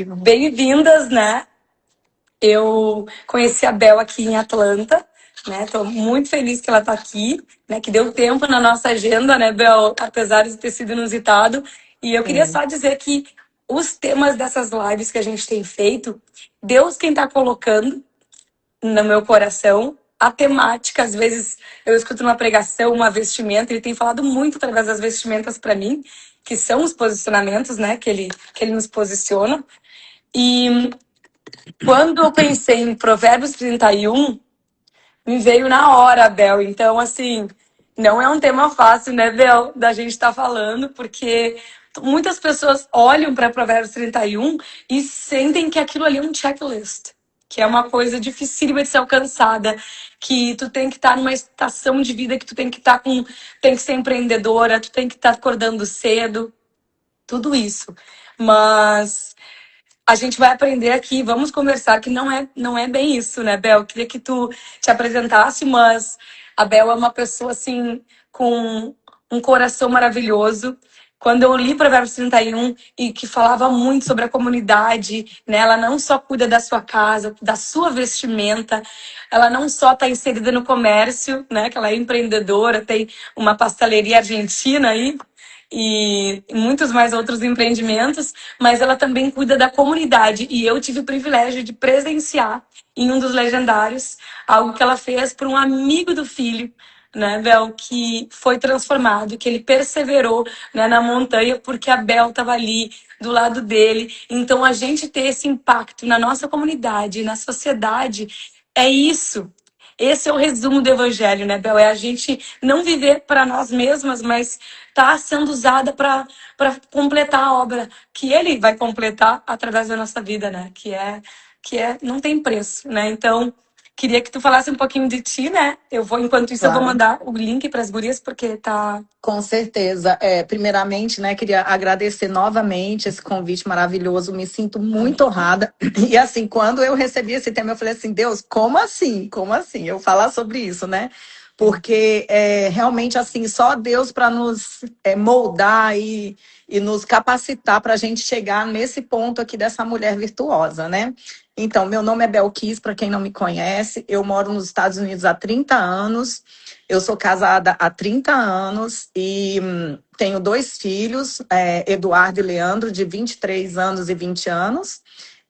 Bem-vindas, né? Eu conheci a Bel aqui em Atlanta, né? Tô muito feliz que ela tá aqui, né? Que deu tempo na nossa agenda, né, Bel? Apesar de ter sido inusitado. E eu queria Sim. só dizer que os temas dessas lives que a gente tem feito, Deus quem tá colocando no meu coração. A temática, às vezes, eu escuto uma pregação, uma vestimenta, ele tem falado muito através das vestimentas para mim, que são os posicionamentos, né, que ele nos posiciona. E quando eu pensei em Provérbios 31, me veio na hora, Bel. Então, assim, não é um tema fácil, né, Bel, da gente estar falando, porque muitas pessoas olham para Provérbios 31 e sentem que aquilo ali é um checklist, que é uma coisa dificílima de ser alcançada, que tu tem que estar numa estação de vida que tu tem que estar com, tem que ser empreendedora, tu tem que estar acordando cedo, tudo isso. Mas a gente vai aprender aqui, vamos conversar, que não é bem isso, né, Bel? Eu queria que tu te apresentasse, mas a Bel é uma pessoa, assim, com um coração maravilhoso. Quando eu li Provérbios 31 e que falava muito sobre a comunidade, né? Ela não só cuida da sua casa, da sua vestimenta, ela não só está inserida no comércio, né? Que ela é empreendedora, tem uma pastelaria argentina aí, e muitos mais outros empreendimentos, mas ela também cuida da comunidade. E eu tive o privilégio de presenciar em um dos legendários algo que ela fez por um amigo do filho, né, Bel, que foi transformado, que ele perseverou, né, na montanha porque a Bel estava ali do lado dele. Então a gente ter esse impacto na nossa comunidade, na sociedade, é isso. Esse é o resumo do evangelho, né, Bel? É a gente não viver para nós mesmas, mas tá sendo usada para completar a obra que ele vai completar através da nossa vida, né? Que é não tem preço, né? Então, queria que tu falasse um pouquinho de ti, né? Enquanto isso, eu vou Claro. mandar o link para as gurias porque tá. Com certeza. Primeiramente, né, queria agradecer novamente esse convite maravilhoso. Me sinto muito honrada. E assim, quando eu recebi esse tema, eu falei assim, Deus, como assim? Como assim? Eu falar sobre isso, né? Porque realmente assim, só Deus para nos moldar e nos capacitar para a gente chegar nesse ponto aqui dessa mulher virtuosa, né? Então, meu nome é Belkis, para quem não me conhece. Eu moro nos Estados Unidos há 30 anos. Eu sou casada há 30 anos e tenho dois filhos, Eduardo e Leandro, de 23 anos e 20 anos,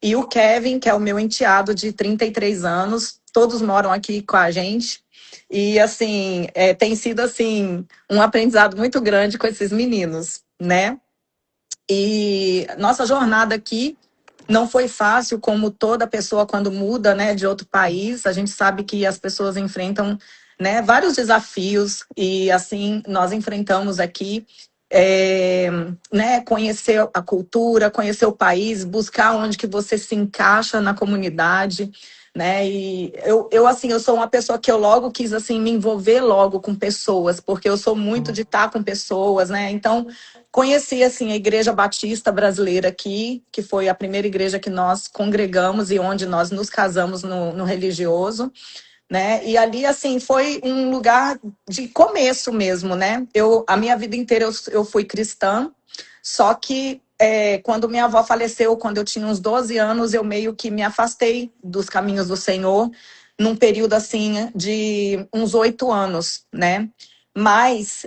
e o Kevin, que é o meu enteado, de 33 anos. Todos moram aqui com a gente. E, assim, tem sido, assim, um aprendizado muito grande com esses meninos, né? E nossa jornada aqui não foi fácil, como toda pessoa quando muda, né, de outro país. A gente sabe que as pessoas enfrentam, né, vários desafios e assim nós enfrentamos aqui, é, né, conhecer a cultura, conhecer o país, buscar onde que você se encaixa na comunidade, né? E eu assim, eu sou uma pessoa que eu logo quis assim me envolver logo com pessoas, porque eu sou muito de estar com pessoas, né? Então conheci assim a Igreja Batista Brasileira aqui, que foi a primeira igreja que nós congregamos e onde nós nos casamos no religioso, né? E ali assim foi um lugar de começo mesmo, né? A minha vida inteira eu fui cristã, só que quando minha avó faleceu, quando eu tinha uns 12 anos, eu meio que me afastei dos caminhos do Senhor, num período assim de uns 8 anos, né? Mas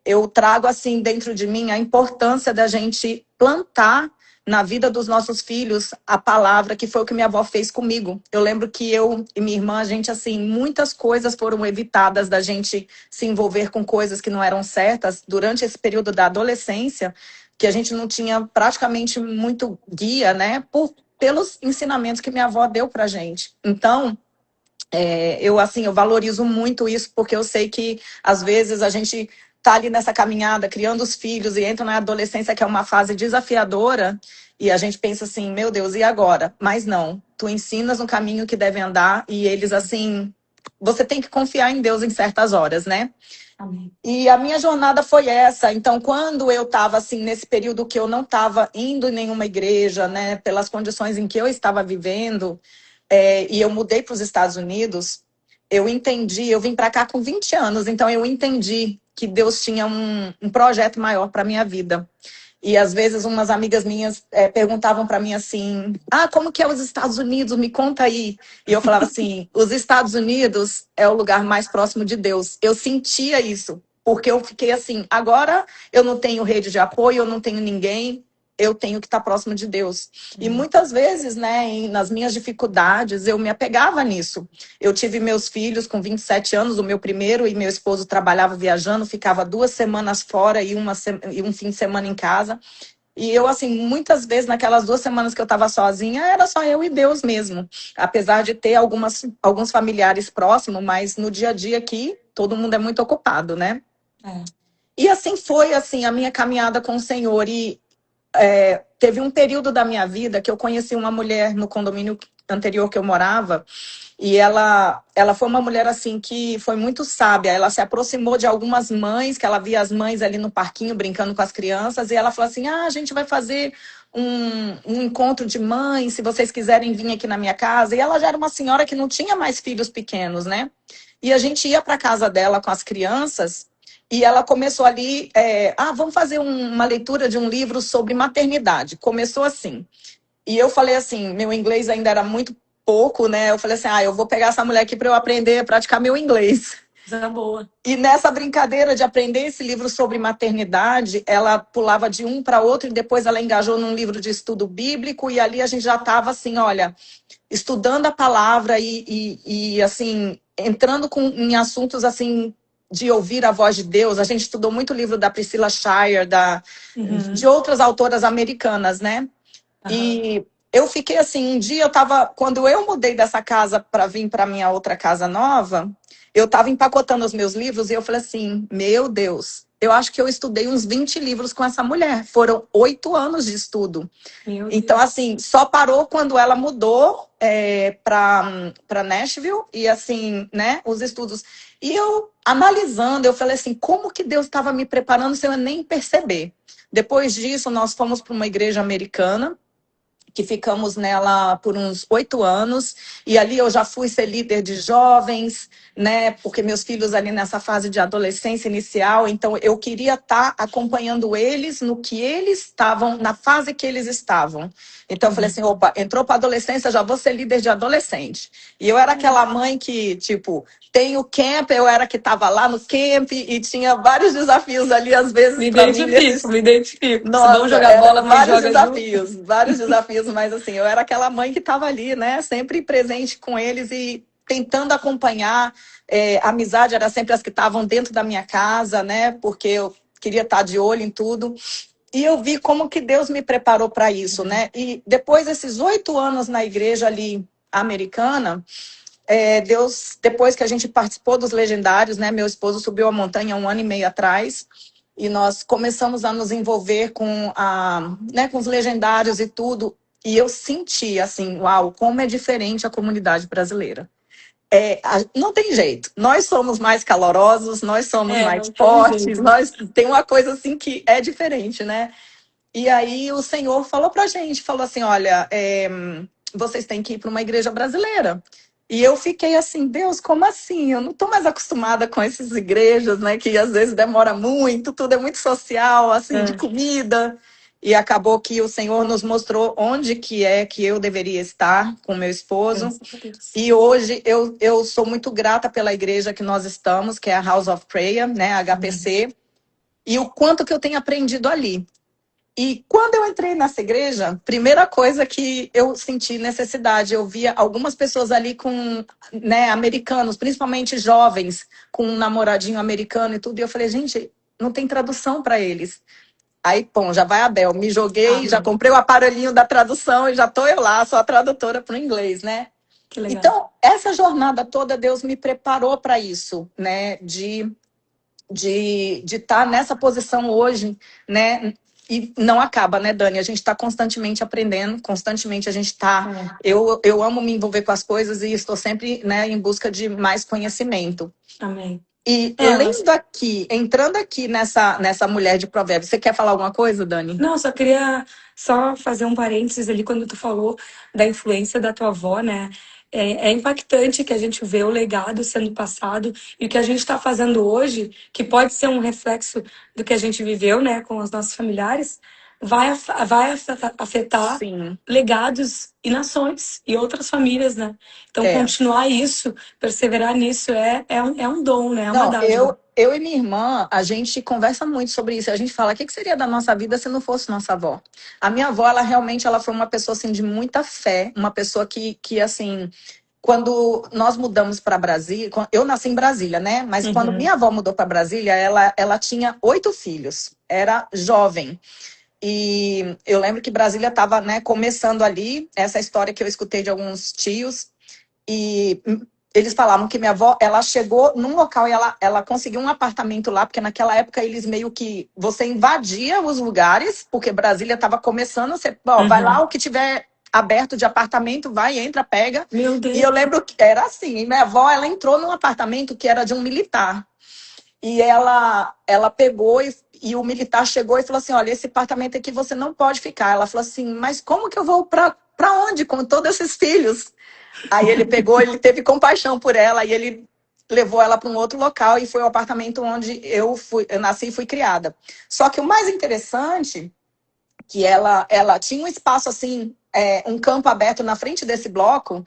eu trago assim dentro de mim a importância da gente plantar na vida dos nossos filhos a palavra, que foi o que minha avó fez comigo. Eu lembro que eu e minha irmã, a gente, assim, muitas coisas foram evitadas da gente se envolver com coisas que não eram certas durante esse período da adolescência, que a gente não tinha praticamente muito guia, né, pelos ensinamentos que minha avó deu pra gente. Então, eu valorizo muito isso, porque eu sei que, às vezes, a gente tá ali nessa caminhada, criando os filhos, e entra na adolescência, que é uma fase desafiadora, e a gente pensa assim, meu Deus, e agora? Mas não, tu ensinas no caminho que devem andar, e eles, assim, você tem que confiar em Deus em certas horas, né? Amém. E a minha jornada foi essa. Então, quando eu estava, assim, nesse período que eu não estava indo em nenhuma igreja, né, pelas condições em que eu estava vivendo, e eu mudei para os Estados Unidos, eu vim para cá com 20 anos, então eu entendi que Deus tinha um projeto maior para minha vida. E às vezes umas amigas minhas perguntavam para mim assim: ah, como que é os Estados Unidos? Me conta aí. E eu falava assim: os Estados Unidos é o lugar mais próximo de Deus. Eu sentia isso, porque eu fiquei assim: agora eu não tenho rede de apoio, eu não tenho ninguém. Eu tenho que estar próximo de Deus. E muitas vezes, né, nas minhas dificuldades, eu me apegava nisso. Eu tive meus filhos com 27 anos, o meu primeiro, e meu esposo trabalhava viajando, ficava 2 semanas fora e e um fim de semana em casa. E eu, assim, muitas vezes, naquelas 2 semanas que eu estava sozinha, era só eu e Deus mesmo. Apesar de ter alguns familiares próximos, mas no dia a dia aqui, todo mundo é muito ocupado, né? É. E assim foi, assim, a minha caminhada com o Senhor. E teve um período da minha vida que eu conheci uma mulher no condomínio anterior que eu morava, e ela foi uma mulher assim que foi muito sábia. Ela se aproximou de algumas mães, que ela via as mães ali no parquinho brincando com as crianças, e ela falou assim: ah, a gente vai fazer um encontro de mães, se vocês quiserem vir aqui na minha casa. E ela já era uma senhora que não tinha mais filhos pequenos, né? E a gente ia para casa dela com as crianças, e ela começou ali, vamos fazer uma leitura de um livro sobre maternidade. Começou assim. E eu falei assim, meu inglês ainda era muito pouco, né? Eu falei assim, eu vou pegar essa mulher aqui para eu aprender a praticar meu inglês. Coisa boa. E nessa brincadeira de aprender esse livro sobre maternidade, ela pulava de um para outro e depois ela engajou num livro de estudo bíblico, e ali a gente já estava assim, olha, estudando a palavra e assim, entrando em assuntos assim de ouvir a voz de Deus. A gente estudou muito o livro da Priscilla Shirer, de outras autoras americanas, né? E eu fiquei assim, um dia quando eu mudei dessa casa para vir para minha outra casa nova, eu estava empacotando os meus livros e eu falei assim, meu Deus, eu acho que eu estudei uns 20 livros com essa mulher. Foram 8 anos de estudo. Então, assim, só parou quando ela mudou para Nashville e, assim, né, os estudos. E eu, analisando, eu falei assim, como que Deus estava me preparando sem eu nem perceber? Depois disso, nós fomos para uma igreja americana, que ficamos nela por uns 8 anos, e ali eu já fui ser líder de jovens, né? Porque meus filhos ali nessa fase de adolescência inicial, então eu queria estar acompanhando eles no que eles estavam, na fase que eles estavam. Então eu falei assim, opa, entrou para adolescência, já vou ser líder de adolescente. E eu era aquela mãe que, tipo, tem o camp, eu era que estava lá no camp e tinha vários desafios ali, às vezes, para mim. Me identifico. Se vão Nossa, jogar bola, mãe vários joga junto. desafios, vários desafios, mas assim, eu era aquela mãe que estava ali, né, sempre presente com eles e tentando acompanhar. A amizade era sempre as que estavam dentro da minha casa, né, porque eu queria estar de olho em tudo. E eu vi como que Deus me preparou para isso, né? E depois desses 8 anos na igreja ali americana, Deus, depois que a gente participou dos legendários, né? Meu esposo subiu a montanha 1 ano e meio atrás, e nós começamos a nos envolver com os legendários e tudo. E eu senti assim, uau, como é diferente a comunidade brasileira. Não tem jeito. Nós somos mais calorosos, nós somos mais Não tem fortes, jeito. nós tem uma coisa assim que é diferente, né? E aí o Senhor falou pra gente, falou assim, olha, vocês têm que ir para uma igreja brasileira. E eu fiquei assim, Deus, como assim? Eu não estou mais acostumada com essas igrejas, né? Que às vezes demora muito, tudo é muito social, assim, de comida. E acabou que o Senhor nos mostrou onde que eu deveria estar com meu esposo. E hoje eu sou muito grata pela igreja que nós estamos, que é a House of Prayer, né? A HPC. E o quanto que eu tenho aprendido ali. E quando eu entrei nessa igreja, primeira coisa que eu senti necessidade, eu via algumas pessoas ali com, né, americanos, principalmente jovens, com um namoradinho americano e tudo. E eu falei, gente, não tem tradução para eles. Aí, pô, já vai a Bel. Me joguei, já comprei o aparelhinho da tradução e já tô eu lá, sou a tradutora para o inglês, né? Que legal. Então, essa jornada toda, Deus me preparou para isso, né? De estar nessa posição hoje, né? E não acaba, né, Dani? A gente está constantemente aprendendo, constantemente a gente está... Eu amo me envolver com as coisas e estou sempre, né, em busca de mais conhecimento. Amém. E entrando aqui nessa mulher de Provérbios, você quer falar alguma coisa, Dani? Não, só queria fazer um parênteses ali quando tu falou da influência da tua avó, né? É impactante que a gente vê o legado sendo passado e o que a gente está fazendo hoje, que pode ser um reflexo do que a gente viveu, né, com os nossos familiares, vai afetar Sim. legados e nações e outras famílias, né? Então, É. continuar isso, perseverar nisso é um dom, né? É uma Não, dádiva. eu e minha irmã, a gente conversa muito sobre isso. A gente fala, o que seria da nossa vida se não fosse nossa avó? A minha avó, ela realmente, ela foi uma pessoa, assim, de muita fé. Uma pessoa que assim, quando nós mudamos para Brasília, eu nasci em Brasília, né? Mas quando Uhum. minha avó mudou para Brasília, ela tinha 8 filhos. Era jovem. E eu lembro que Brasília estava, né, começando ali, essa história que eu escutei de alguns tios, e eles falavam que minha avó, ela chegou num local e ela conseguiu um apartamento lá, porque naquela época eles meio que, você invadia os lugares, porque Brasília estava começando, você, ó, vai lá, Uhum. o que tiver aberto de apartamento, vai, entra, pega. Meu E eu Deus. lembro que era assim, e minha avó, ela entrou num apartamento que era de um militar. E ela pegou e o militar chegou e falou assim: olha, esse apartamento aqui você não pode ficar. Ela falou assim: mas como que eu vou para onde com todos esses filhos? Aí ele pegou, ele teve compaixão por ela e ele levou ela para um outro local e foi o apartamento onde eu nasci e fui criada. Só que o mais interessante que ela tinha um espaço assim, um campo aberto na frente desse bloco,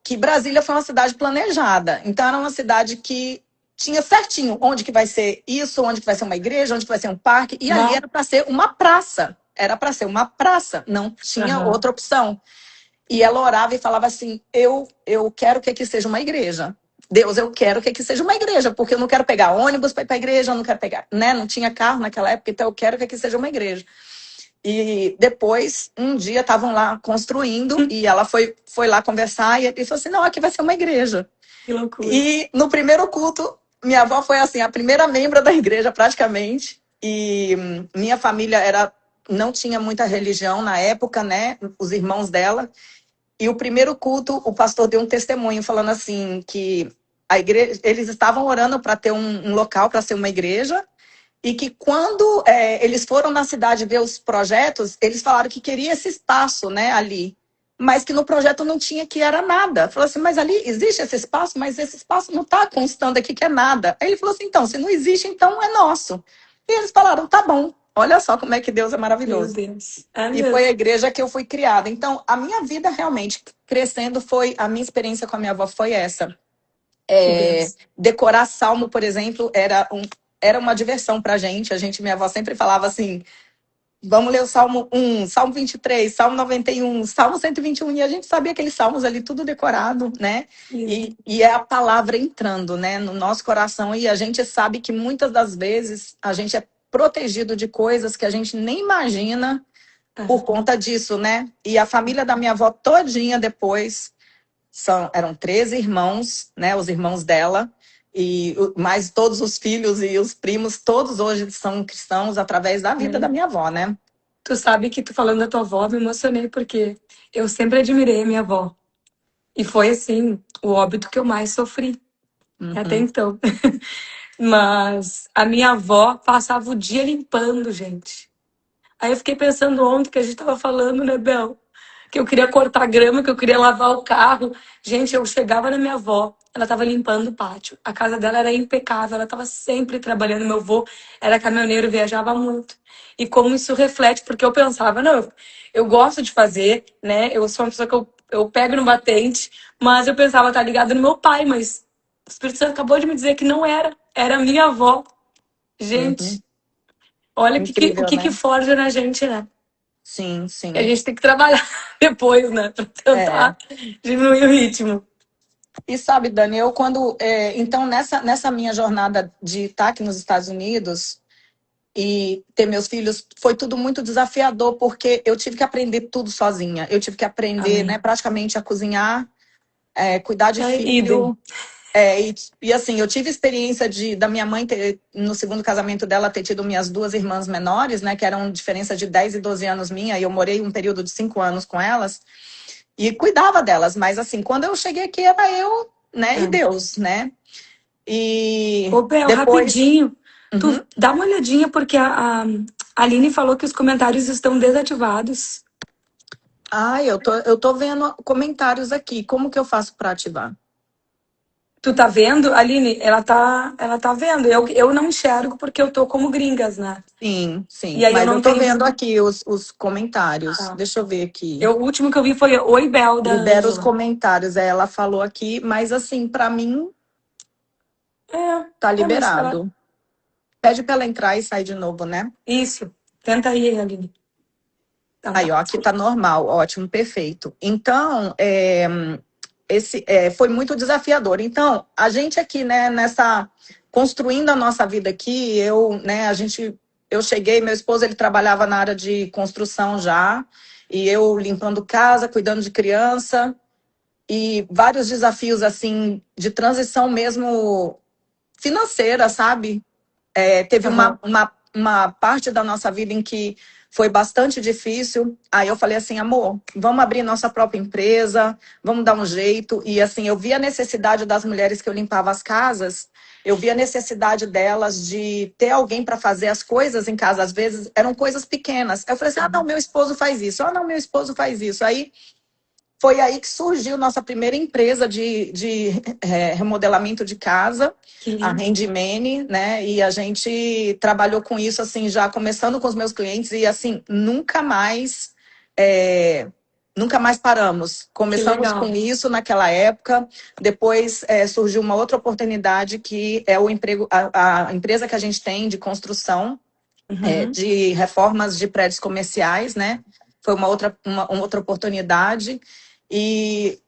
que Brasília foi uma cidade planejada. Então era uma cidade que tinha certinho onde que vai ser isso, onde que vai ser uma igreja, onde que vai ser um parque, e ali Bah. era para ser uma praça. Era para ser uma praça, não tinha Aham. outra opção. E ela orava e falava assim: eu quero que aqui seja uma igreja. Deus, eu quero que aqui seja uma igreja, porque eu não quero pegar ônibus para ir para a igreja, eu não quero pegar, né? Não tinha carro naquela época, então eu quero que aqui seja uma igreja. E depois, um dia, estavam lá construindo e ela foi lá conversar e ele falou assim: não, aqui vai ser uma igreja. Que loucura. E no primeiro culto, minha avó foi assim, a primeira membro da igreja, praticamente. E minha família não tinha muita religião na época, né? Os irmãos dela. E o primeiro culto, o pastor deu um testemunho falando assim que a igreja, eles estavam orando para ter um local para ser uma igreja e que quando eles foram na cidade ver os projetos, eles falaram que queria esse espaço, né, ali, mas que no projeto não tinha, que era nada. Falou assim, mas ali existe esse espaço, mas esse espaço não está constando aqui que é nada. Aí ele falou assim, então, se não existe, então é nosso. E eles falaram, tá bom. Olha só como é que Deus é Meu maravilhoso. Deus. É E foi a mesmo. igreja que eu fui criada. Então, a minha vida realmente crescendo a minha experiência com a minha avó foi essa. Que Deus. Decorar salmo, por exemplo, era uma diversão pra gente. Minha avó sempre falava assim: vamos ler o Salmo 1, Salmo 23, Salmo 91, Salmo 121, e a gente sabia aqueles salmos ali tudo decorado, né? Lindo. E é a palavra entrando, né, no nosso coração, e a gente sabe que muitas das vezes a gente é protegido de coisas que a gente nem imagina por Aham. conta disso, né? E a família da minha avó todinha depois eram 13 irmãos, né? Os irmãos dela, e mais todos os filhos e os primos, todos hoje são cristãos através da vida da É. minha avó, né? Tu sabe que tu falando da tua avó, me emocionei porque eu sempre admirei a minha avó. E foi assim, o óbito que eu mais sofri até Uhum. então. Mas a minha avó passava o dia limpando, gente. Aí eu fiquei pensando ontem que a gente tava falando, né, Bel? Que eu queria cortar grama, que eu queria lavar o carro. Gente, eu chegava na minha avó, ela tava limpando o pátio. A casa dela era impecável, ela tava sempre trabalhando. Meu avô era caminhoneiro, viajava muito. E como isso reflete, porque eu pensava, não, eu gosto de fazer, né? Eu sou uma pessoa que eu pego no batente, mas eu pensava, tá ligado no meu pai, mas o Espírito Santo acabou de me dizer que não era. Era minha avó. Gente, Gente, olha o incrível, que né? forja na gente, né? Sim, E a sim. gente tem que trabalhar depois, né? Pra É. tentar diminuir o ritmo. E sabe, Dani, eu quando. Então, nessa minha jornada de estar aqui nos Estados Unidos e ter meus filhos, foi tudo muito desafiador, porque eu tive que aprender tudo sozinha. Eu tive que aprender, né, Amém. praticamente a cozinhar, cuidar de É, idem. filho. E assim, eu tive experiência da minha mãe no segundo casamento dela ter tido minhas duas irmãs menores, né, que eram diferença de 10 e 12 anos minha, e eu morei um período de 5 anos com elas e cuidava delas, mas assim, quando eu cheguei aqui era eu, né, e É. Deus, né? E Ô, Bel, depois, rapidinho. uhum. Tu dá uma olhadinha, porque a Aline falou que os comentários estão desativados. Eu tô vendo comentários aqui. Como que eu faço para ativar? Tu tá vendo? Aline, ela tá vendo. Eu não enxergo porque eu tô como gringas, né? Sim, E sim. aí eu Mas eu não tô tenho. vendo aqui os comentários. Ah, Deixa eu ver aqui. o último que eu vi foi Oi Bel da Libera os Ângela. comentários. Ela falou aqui, mas assim, pra mim tá Mas ela. liberado. Pede pra ela entrar e sair de novo, né? Isso. Tenta aí, Aline. Então Aí, tá. ó, aqui tá normal, ótimo, perfeito. Então, foi muito desafiador. Então, a gente aqui, né, construindo a nossa vida aqui, eu cheguei, meu esposo, ele trabalhava na área de construção já, e eu limpando casa, cuidando de criança, e vários desafios, assim, de transição mesmo financeira, sabe? Teve Aham. uma parte da nossa vida em que foi bastante difícil. Aí eu falei assim, amor, vamos abrir nossa própria empresa, vamos dar um jeito. E assim, eu vi a necessidade das mulheres que eu limpava as casas, eu vi a necessidade delas de ter alguém para fazer as coisas em casa. Às vezes eram coisas pequenas. Eu falei assim, ah, não, meu esposo faz isso. Ah, não, meu esposo faz isso. Aí foi aí que surgiu nossa primeira empresa de remodelamento de casa, Que a lindo. Handmany, né? E a gente trabalhou com isso, assim, já começando com os meus clientes e, assim, nunca mais paramos. Que Começamos com legal. isso naquela época, depois surgiu uma outra oportunidade que é o emprego, a empresa que a gente tem de construção, Uhum. de reformas de prédios comerciais, né? Foi uma outra oportunidade. E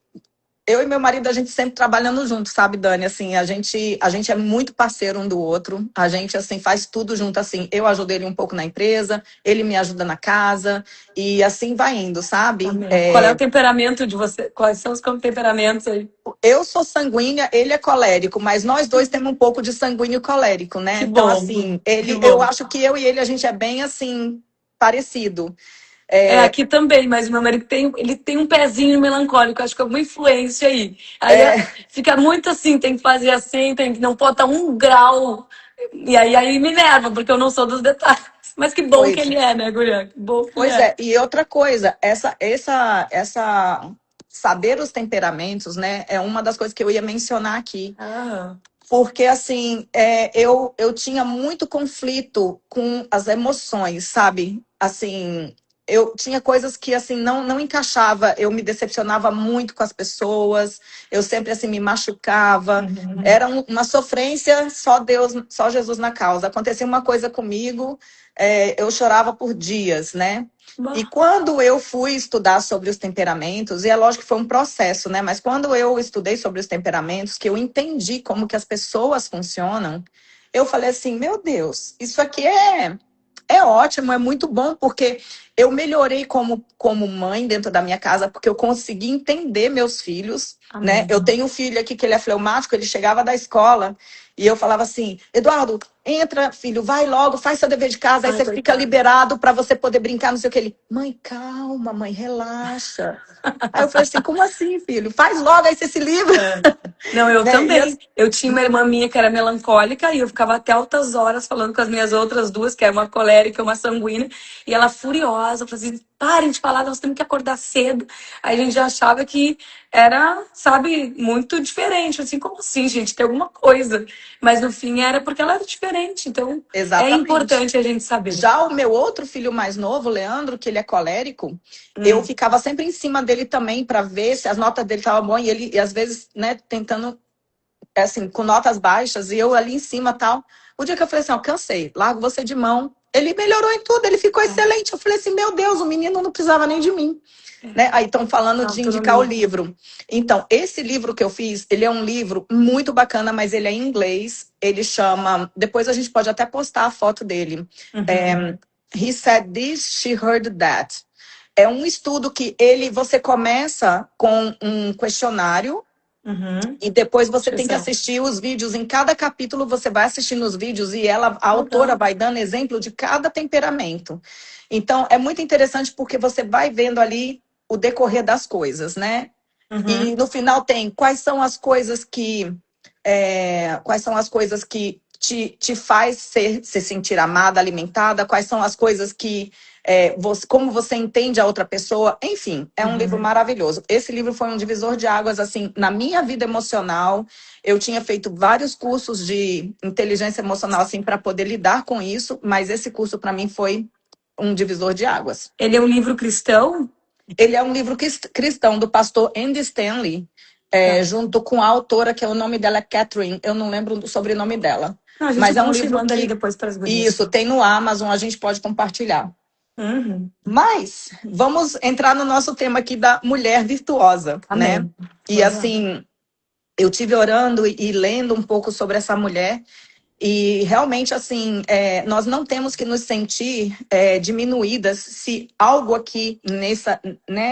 eu e meu marido, a gente sempre trabalhando junto, sabe, Dani? Assim, a gente é muito parceiro um do outro. A gente, assim, faz tudo junto, assim. Eu ajudo ele um pouco na empresa, ele me ajuda na casa. E assim vai indo, sabe? Amém. Qual é o temperamento de você? Quais são os temperamentos aí? Eu sou sanguínea, ele é colérico, mas nós dois temos um pouco de sanguíneo colérico, né? Que Então, bom. assim, Que eu bom. acho que eu e ele, a gente é bem, assim, parecido. Aqui também, mas meu marido ele tem um pezinho melancólico, acho que é alguma influência aí. Aí É, fica muito assim, tem que fazer assim, não pode estar 1 grau. E aí me enerva, porque eu não sou dos detalhes. Mas que bom que pois ele é, né, Guria? Que bom que ele Pois é. é, e outra coisa, essa saber os temperamentos, né, é uma das coisas que eu ia mencionar aqui. Ah, Porque, assim, eu tinha muito conflito com as emoções, sabe? Assim, eu tinha coisas que, assim, não encaixava. Eu me decepcionava muito com as pessoas. Eu sempre, assim, me machucava. uhum. Era uma sofrência, só Deus, só Jesus na causa. Acontecia uma coisa comigo, eu chorava por dias, né? E Bah. quando eu fui estudar sobre os temperamentos, e é lógico que foi um processo, né? Mas quando eu estudei sobre os temperamentos, que eu entendi como que as pessoas funcionam, eu falei assim, meu Deus, isso aqui é ótimo, é muito bom, porque eu melhorei como mãe dentro da minha casa, porque eu consegui entender meus filhos, né? Amém. Eu tenho um filho aqui que ele é fleumático, ele chegava da escola e eu falava assim, Eduardo, entra, filho, vai logo, faz seu dever de casa, aí Ai, você fica coitado. liberado para você poder brincar, não sei o que. Ele, mãe, calma, mãe, relaxa. Aí eu falei assim, como assim, filho? Faz logo, aí você se livra. É. Não, eu Né? E também. Eu tinha uma irmã minha que era melancólica e eu ficava até altas horas falando com as minhas outras duas, que é uma colérica e uma sanguínea, e ela furiosa, eu falei assim, parem de falar, nós temos que acordar cedo. Aí a gente já achava que era, sabe, muito diferente. Assim, como assim, gente? Tem alguma coisa. Mas no fim era porque ela era diferente. Então é exatamente. importante a gente saber. Já o meu outro filho mais novo, Leandro, que ele é colérico, eu Hum. ficava sempre em cima dele também para ver se as notas dele estavam boas, e às vezes, né, tentando, assim, com notas baixas, e eu ali em cima tal. O dia que eu falei assim, ó, cansei, largo você de mão. Ele melhorou em tudo, ele ficou É, excelente. Eu falei assim, meu Deus, o menino não precisava nem de mim. Né? Aí estão falando a de indicar o autonomia. livro. Então, esse livro que eu fiz, ele é um livro muito bacana, mas ele é em inglês. Ele chama. Depois a gente pode até postar a foto dele. Uhum. É, He said this, she heard that. É um estudo que você começa com um questionário Uhum. e depois você tem que Exato. assistir os vídeos. Em cada capítulo você vai assistindo os vídeos e a autora Legal. vai dando exemplo de cada temperamento. Então é muito interessante porque você vai vendo ali o decorrer das coisas, né? E Uhum. no final tem quais são as coisas que te faz se sentir amada, alimentada, quais são as coisas que como você entende a outra pessoa. Enfim, é um livro maravilhoso. Esse livro foi um divisor de águas, assim, na minha vida emocional. Eu tinha feito vários cursos de inteligência emocional, assim, para poder lidar com isso, mas esse curso, para mim, foi um divisor de águas. Ele é um livro cristão? Ele é um livro cristão do pastor Andy Stanley, junto com a autora, que o nome dela é Catherine, eu não lembro do sobrenome dela. Não, a gente Mas é um puxa e livro manda ali que... depois para as gurias. Isso, tem no Amazon, a gente pode compartilhar. Mas vamos entrar no nosso tema aqui da mulher virtuosa, Amém. né? E assim, eu tive orando e lendo um pouco sobre essa mulher. E realmente, assim, nós não temos que nos sentir diminuídas se algo aqui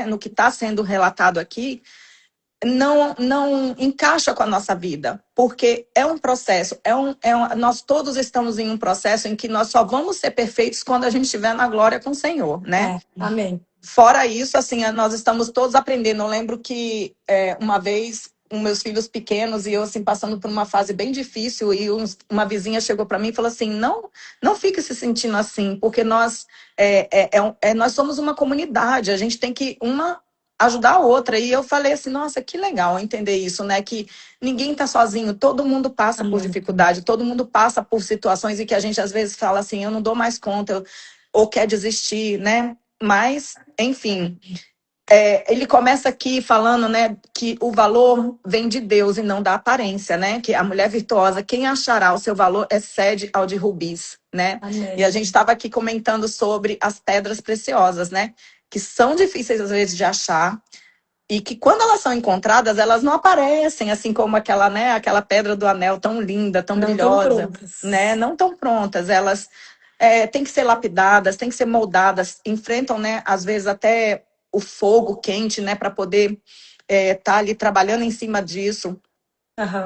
no que está sendo relatado aqui não encaixa com a nossa vida, porque é um processo, nós todos estamos em um processo em que nós só vamos ser perfeitos quando a gente estiver na glória com o Senhor, né? Amém. Fora isso, assim, nós estamos todos aprendendo. Eu lembro que uma vez com meus filhos pequenos e eu assim passando por uma fase bem difícil e uma vizinha chegou para mim e falou assim: não fique se sentindo assim, porque nós somos uma comunidade, a gente tem que ajudar a outra. E eu falei assim: nossa, que legal entender isso, né? Que ninguém tá sozinho, todo mundo passa por dificuldade, todo mundo passa por situações em que a gente às vezes fala assim: eu não dou mais conta, ou quer desistir, né? Mas, enfim, ele começa aqui falando, né, que o valor vem de Deus e não da aparência, né? Que a mulher virtuosa, quem achará o seu valor excede ao de rubis, né? Amém. E a gente estava aqui comentando sobre as pedras preciosas, né? Que são difíceis às vezes de achar e que quando elas são encontradas, elas não aparecem assim como aquela pedra do anel tão linda, tão brilhosa, né? Não tão prontas, elas têm que ser lapidadas, têm que ser moldadas, enfrentam, né, às vezes até o fogo quente, né, para poder tá ali trabalhando em cima disso.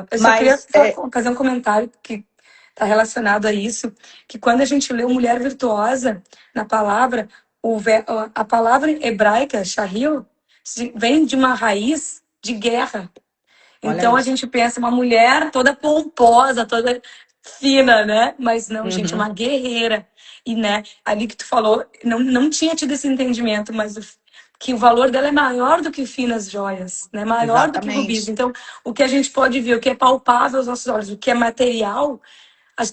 Eu só queria fazer um comentário que está relacionado a isso, que quando a gente lê mulher virtuosa na palavra, a palavra hebraica, shahil, vem de uma raiz de guerra. Então a gente pensa uma mulher toda pomposa, toda fina, né? Mas não, gente, uma guerreira. E, né, ali que tu falou, não tinha tido esse entendimento, mas que o valor dela é maior do que finas joias, né? Maior do que rubis. Então, o que a gente pode ver, o que é palpável aos nossos olhos, o que é material,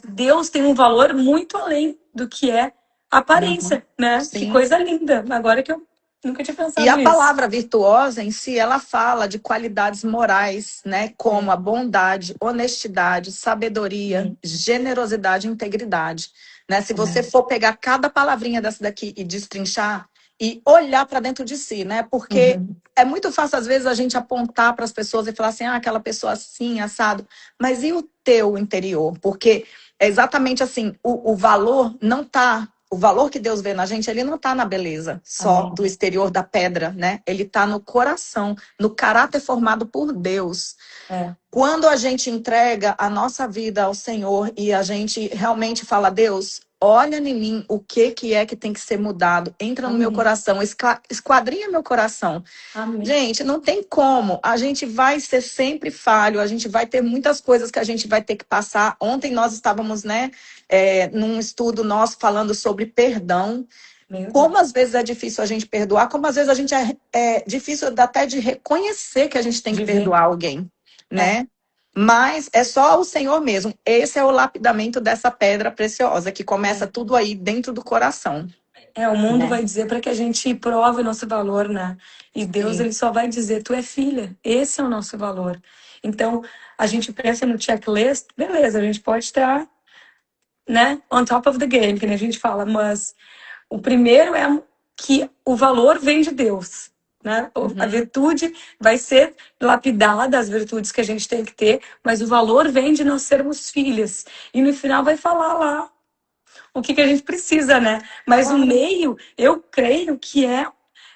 Deus tem um valor muito além do que é aparência, né? Sim. Que coisa linda. Agora que eu nunca tinha pensado nisso. E a palavra virtuosa em si, ela fala de qualidades morais, né? Como a bondade, honestidade, sabedoria, generosidade e integridade. Né? Se você for pegar cada palavrinha dessa daqui e destrinchar e olhar para dentro de si, né? Porque é muito fácil, às vezes, a gente apontar para as pessoas e falar assim: aquela pessoa assim, assado. Mas e o teu interior? Porque é exatamente assim, o valor não está... O valor que Deus vê na gente, ele não está na beleza só do exterior da pedra, né? Ele está no coração, no caráter formado por Deus. Quando a gente entrega a nossa vida ao Senhor e a gente realmente fala: Deus, olha em mim o que é que tem que ser mudado. Entra no meu coração, esquadrinha meu coração. Gente, não tem como. A gente vai ser sempre falho, a gente vai ter muitas coisas que a gente vai ter que passar. Ontem nós estávamos, né, num estudo nosso falando sobre perdão. Como às vezes é difícil a gente perdoar, como às vezes a gente é difícil até de reconhecer que a gente tem que perdoar alguém, né? Mas é só o Senhor mesmo. Esse é o lapidamento dessa pedra preciosa, que começa tudo aí dentro do coração. O mundo vai dizer para que a gente prove o nosso valor, né? E Deus, ele só vai dizer: tu é filha, esse é o nosso valor. Então, a gente pensa no checklist, beleza, a gente pode estar, né, on top of the game, que nem a gente fala, mas o primeiro é que o valor vem de Deus, né? A virtude vai ser lapidada, as virtudes que a gente tem que ter, mas o valor vem de nós sermos filhas. E no final vai falar lá o que a gente precisa, né? Mas o meio, eu creio que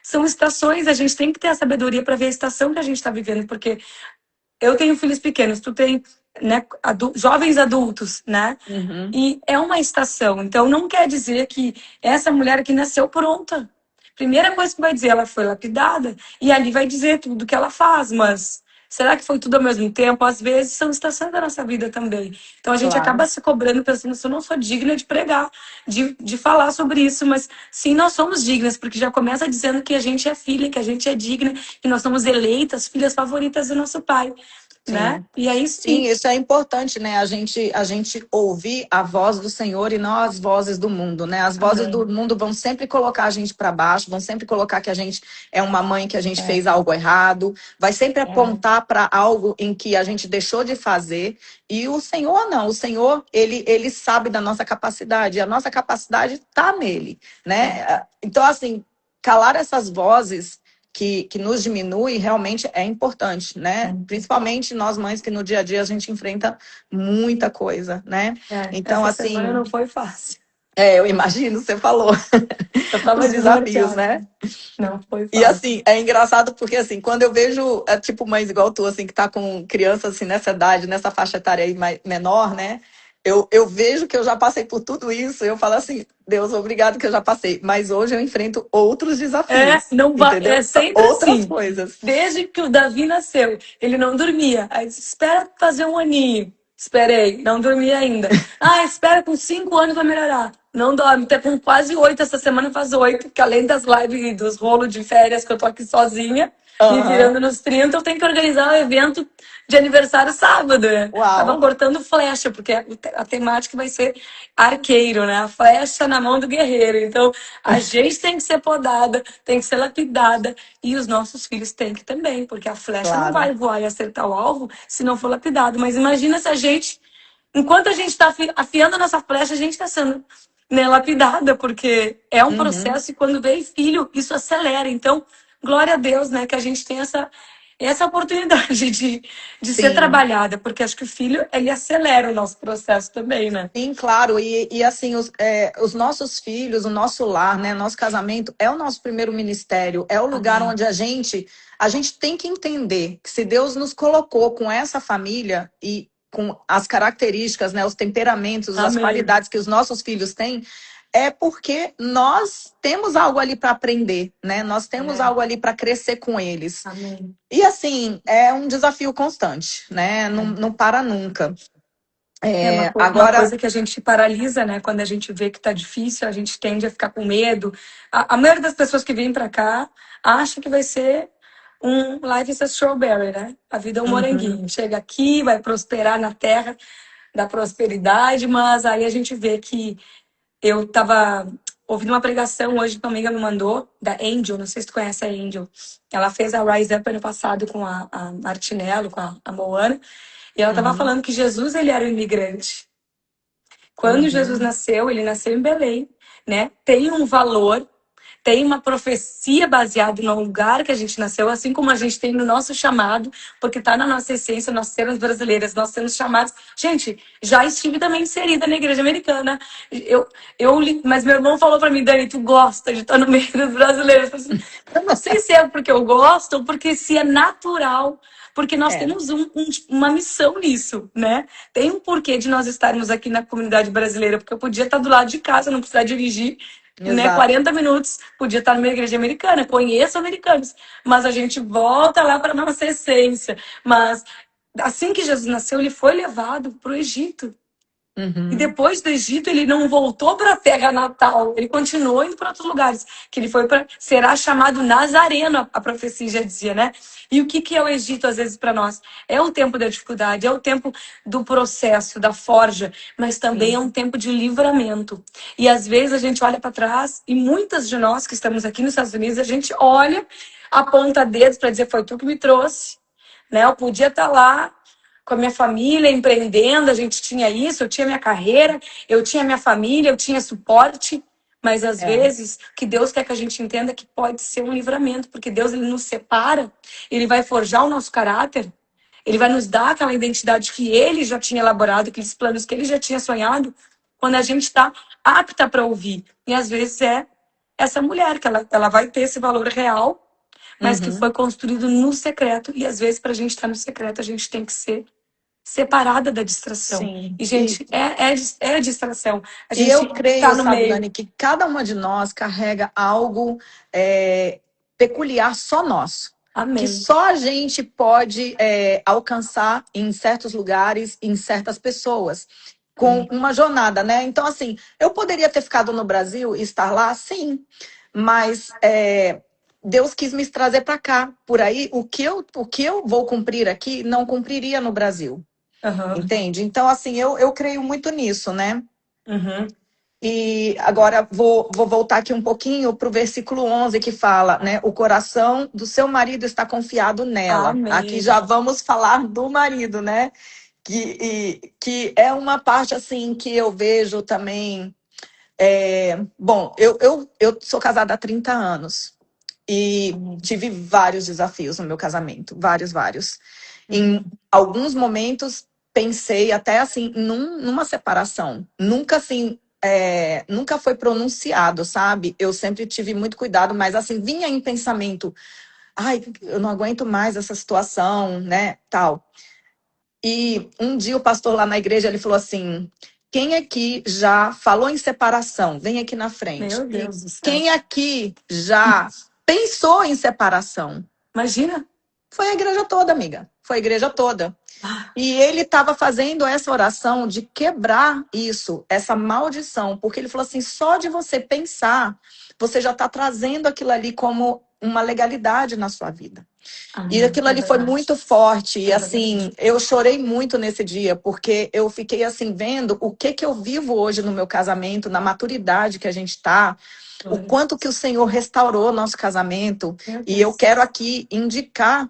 são estações. A gente tem que ter a sabedoria para ver a estação que a gente está vivendo, porque eu tenho filhos pequenos, tu tem, né, jovens adultos, né? E é uma estação. Então não quer dizer que essa mulher aqui nasceu pronta. Primeira coisa que vai dizer, ela foi lapidada, e ali vai dizer tudo que ela faz, mas Será que foi tudo ao mesmo tempo? Às vezes são estações da nossa vida também. Então a gente Claro. acaba se cobrando, pensando, se eu não sou digna de pregar, de falar sobre isso, mas sim, nós somos dignas, porque já começa dizendo que a gente é filha, que a gente é digna, que nós somos eleitas, filhas favoritas do nosso Pai, né? Sim. E aí Sim, sim. isso é importante, né? A gente ouvir a voz do Senhor e não as vozes do mundo, né? As vozes do Amém. mundo vão sempre colocar a gente para baixo, vão sempre colocar que a gente é uma mãe que a gente É, fez algo errado, vai sempre é. apontar para algo em que a gente deixou de fazer. E o Senhor não, o Senhor, ele sabe da nossa capacidade, e a nossa capacidade está nele, É, né? Então, assim, calar essas vozes que nos diminui realmente é importante, né? Principalmente nós mães que no dia a dia a gente enfrenta muita coisa, né? Então, essa semana assim, não foi fácil. eu imagino, você falou, Eu tava os desafios, desnorteada. né? Não foi E fácil. assim, é engraçado porque assim, quando eu vejo, tipo, mães igual tu, assim, que tá com crianças assim nessa idade, nessa faixa etária aí menor, né? Eu vejo que eu já passei por tudo isso, eu falo assim, Deus, obrigado que eu já passei. Mas hoje eu enfrento outros desafios, Não vai, é entendeu? sempre Outras assim. coisas. Desde que o Davi nasceu, ele não dormia. Aí disse, espera fazer um aninho. Esperei, não dormi ainda. Ah, espera com 5 anos vai melhorar. Não dorme, tá com quase 8, essa semana faz 8, porque além das lives e dos rolos de férias que eu tô aqui sozinha, me Aham. virando nos 30, eu tenho que organizar um evento de aniversário sábado, né? Tava Uau. cortando flecha, porque a temática vai ser arqueiro, né? A flecha na mão do guerreiro. Então, a gente tem que ser podada, tem que ser lapidada, e os nossos filhos têm que também, porque a flecha não Claro. vai voar e acertar o alvo se não for lapidado. Mas imagina se a gente, enquanto a gente está afiando a nossa flecha, a gente está sendo, né, lapidada, porque é um Uhum. processo e quando vem filho, isso acelera. Então, glória a Deus, né, que a gente tem essa oportunidade de ser Sim. trabalhada, porque acho que o filho, ele acelera o nosso processo também, né? Sim, claro. E assim, os nossos filhos, o nosso lar, né, nosso casamento é o nosso primeiro ministério, é o lugar Amém. onde a gente tem que entender que se Deus nos colocou com essa família e com as características, né, os temperamentos, as Amém. qualidades que os nossos filhos têm, é porque nós temos algo ali para aprender, né? Nós temos É, algo ali para crescer com eles. amém. E assim, é um desafio constante, né? Não, É. não para nunca. É uma Agora, coisa que a gente paralisa, né? Quando a gente vê que tá difícil, a gente tende a ficar com medo. A maioria das pessoas que vêm para cá acha que vai ser um life is a strawberry, né? A vida é um uhum, moranguinho. Chega aqui, vai prosperar na terra da prosperidade, mas aí a gente vê que eu tava ouvindo uma pregação hoje que uma amiga me mandou, da Angel, não sei se tu conhece a Angel. Ela fez a Rise Up ano passado com a Martinello, com a Moana, e ela tava uhum, falando que Jesus, ele era um imigrante. Quando Jesus uhum. nasceu, ele nasceu em Belém, né? Tem um valor, tem uma profecia baseada no lugar que a gente nasceu, assim como a gente tem no nosso chamado, porque está na nossa essência, nós sermos brasileiras, nós sermos chamados. Gente, já estive também inserida na igreja americana. Eu, mas meu irmão falou para mim, Dani, tu gosta de estar no meio dos brasileiros. Eu falei assim, eu não sei se é porque eu gosto ou porque se é natural. Porque nós É, temos uma missão nisso, né? Tem um porquê de nós estarmos aqui na comunidade brasileira, porque eu podia estar do lado de casa, não precisar dirigir, né, exato. 40 minutos, podia estar numa igreja americana, conheço americanos, mas a gente volta lá para a nossa essência. Mas assim que Jesus nasceu, ele foi levado para o Egito. E Uhum, depois do Egito, ele não voltou para a terra natal, ele continuou indo para outros lugares, que ele foi para será chamado Nazareno, a profecia já dizia, né? E o que é o Egito às vezes para nós? É o tempo da dificuldade, é o tempo do processo, da forja, mas também é sim, um tempo de livramento. E às vezes a gente olha para trás e muitas de nós que estamos aqui nos Estados Unidos, a gente olha, aponta dedos para dizer foi tu que me trouxe, né? Eu podia estar lá com a minha família, empreendendo, a gente tinha isso, eu tinha minha carreira, eu tinha minha família, eu tinha suporte, mas às é, vezes o que Deus quer que a gente entenda é que pode ser um livramento, porque Deus ele nos separa, ele vai forjar o nosso caráter, ele vai nos dar aquela identidade que ele já tinha elaborado, aqueles planos que ele já tinha sonhado, quando a gente está apta para ouvir. E às vezes é essa mulher que ela vai ter esse valor real, mas que uhum, foi construído no secreto. E às vezes, para a gente estar no secreto, a gente tem que ser separada da distração. sim. E, gente, é a distração. A E gente eu creio, tá no sabe, meio. Dani, que cada uma de nós carrega algo é, peculiar só nosso. que Amém. só a gente pode alcançar em certos lugares, em certas pessoas, com Amém. uma jornada, né? Então, assim, eu poderia ter ficado no Brasil e estar lá, sim, mas Deus quis me trazer para cá. Por aí, o que eu vou cumprir aqui, não cumpriria no Brasil, Aham. entende? Então, assim, eu creio muito nisso, né? Uhum. E agora vou voltar aqui um pouquinho para o versículo 11 que fala, né? O coração do seu marido está confiado nela. Aqui Amém. já vamos falar do marido, né? Que é uma parte assim que eu vejo também. Bom, eu sou casada há 30 anos e Amém. tive vários desafios no meu casamento, vários, vários. Em Uhum. alguns momentos pensei até assim numa separação. Nunca assim, nunca foi pronunciado, sabe? Eu sempre tive muito cuidado, mas assim vinha em pensamento, ai, eu não aguento mais essa situação, né, tal. E um dia o pastor lá na igreja ele falou assim: quem aqui já falou em separação? Vem aqui na frente. Meu E Deus do céu. quem aqui já pensou em separação? Imagina. Foi a igreja toda, amiga. Foi a igreja toda. Ah, E ele estava fazendo essa oração de quebrar isso, essa maldição, porque ele falou assim: só de você pensar, você já está trazendo aquilo ali como uma legalidade na sua vida. E amém. aquilo É ali foi verdade. muito forte. E É verdade. assim, eu chorei muito nesse dia, porque eu fiquei assim, vendo o que que eu vivo hoje no meu casamento, na maturidade que a gente está, o Glória a quanto que o Deus. Senhor restaurou nosso casamento. Meu E eu Deus. quero aqui indicar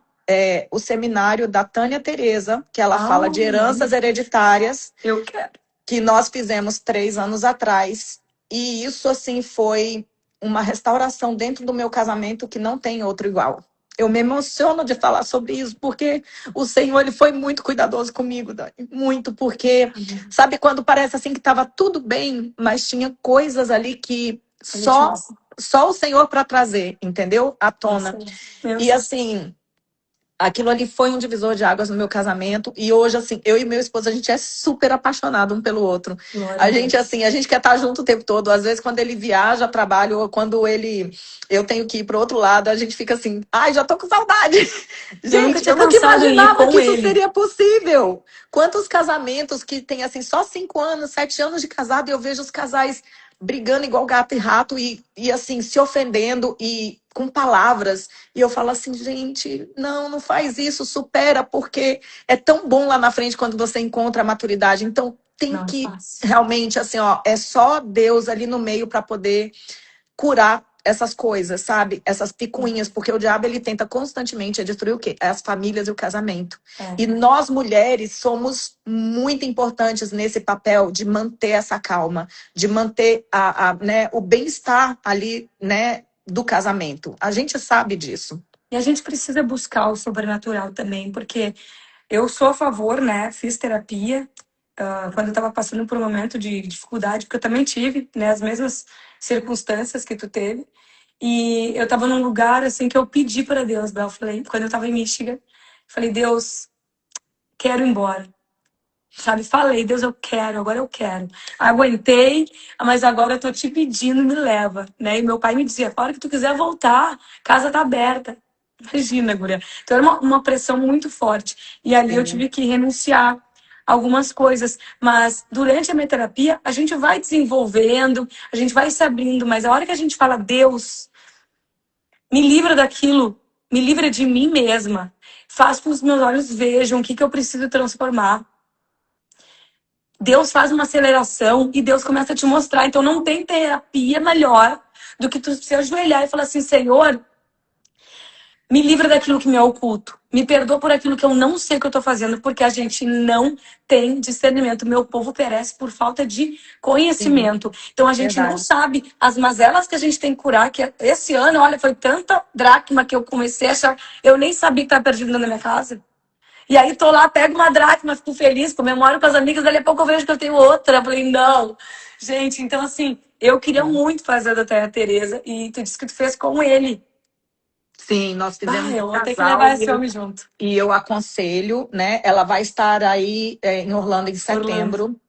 o seminário da Tânia Teresa, que ela fala de heranças Amém. hereditárias, Eu quero. que nós fizemos 3 anos atrás. E isso, assim, foi uma restauração dentro do meu casamento que não tem outro igual. Eu me emociono de falar sobre isso, porque o Senhor ele foi muito cuidadoso comigo, Dani. Muito, porque Amém. sabe quando parece assim que estava tudo bem, mas tinha coisas ali que Ele te só o Senhor para trazer, entendeu? À tona. mostrou. Meu E Senhor. assim, aquilo ali foi um divisor de águas no meu casamento. E hoje, assim, eu e meu esposo, a gente é super apaixonado um pelo outro. Glória A a gente, Deus. assim, a gente quer estar junto o tempo todo. Às vezes, quando ele viaja, trabalho, ou quando eu tenho que ir para o outro lado, a gente fica assim, ai, já tô com saudade. Eu nunca Gente, tinha eu nunca pensado em ir imaginava que com isso ele. seria possível. Quantos casamentos que tem, assim, só 5 anos, 7 anos de casado, e eu vejo os casais brigando igual gato e rato e assim, se ofendendo e com palavras. E eu falo assim, gente, não faz isso, supera, porque é tão bom lá na frente quando você encontra a maturidade. Então, tem Não é que fácil. realmente, assim, ó, é só Deus ali no meio para poder curar essas coisas, sabe? Essas picuinhas, porque o diabo ele tenta constantemente destruir o quê? As famílias e o casamento. É. E nós mulheres somos muito importantes nesse papel de manter essa calma, de manter né, o bem-estar ali, né, do casamento. A gente sabe disso. E a gente precisa buscar o sobrenatural também, porque eu sou a favor, né? Fiz terapia, quando eu tava passando por um momento de dificuldade, porque eu também tive, né? As mesmas circunstâncias que tu teve. E eu tava num lugar, assim, que eu pedi para Deus, Bel. Eu falei, quando eu tava em Michigan, eu falei, Deus, quero ir embora. Sabe, falei, Deus, eu quero, agora eu quero. Aguentei, mas agora eu tô te pedindo, me leva, né? E meu pai me dizia, a hora que tu quiser voltar, casa tá aberta. Imagina, guria. Então era uma pressão muito forte. E ali eu tive que renunciar a algumas coisas. Mas durante a minha terapia, a gente vai desenvolvendo, a gente vai se abrindo, mas a hora que a gente fala, Deus, me livra daquilo, me livra de mim mesma, faz com que os meus olhos vejam o que eu preciso transformar. Deus faz uma aceleração e Deus começa a te mostrar. Então não tem terapia melhor do que tu se ajoelhar e falar assim, Senhor, me livra daquilo que me é oculto. Me perdoa por aquilo que eu não sei que eu tô fazendo, porque a gente não tem discernimento. Meu povo perece por falta de Sim, conhecimento. Então a gente não verdade. sabe as mazelas que a gente tem que curar, que esse ano, olha, foi tanta dracma que eu comecei a achar, eu nem sabia que estava perdido na minha casa. E aí tô lá, pego uma dracma, fico feliz, comemoro com as amigas, dali a pouco eu vejo que eu tenho outra. Eu falei, não. Gente, então assim, eu queria É. muito fazer a da Teresa e tu disse que tu fez com ele. Sim, nós Ah, fizemos um eu vou ter que casal levar e esse homem junto. eu aconselho, né? Ela vai estar aí em Orlando em Orlando. setembro.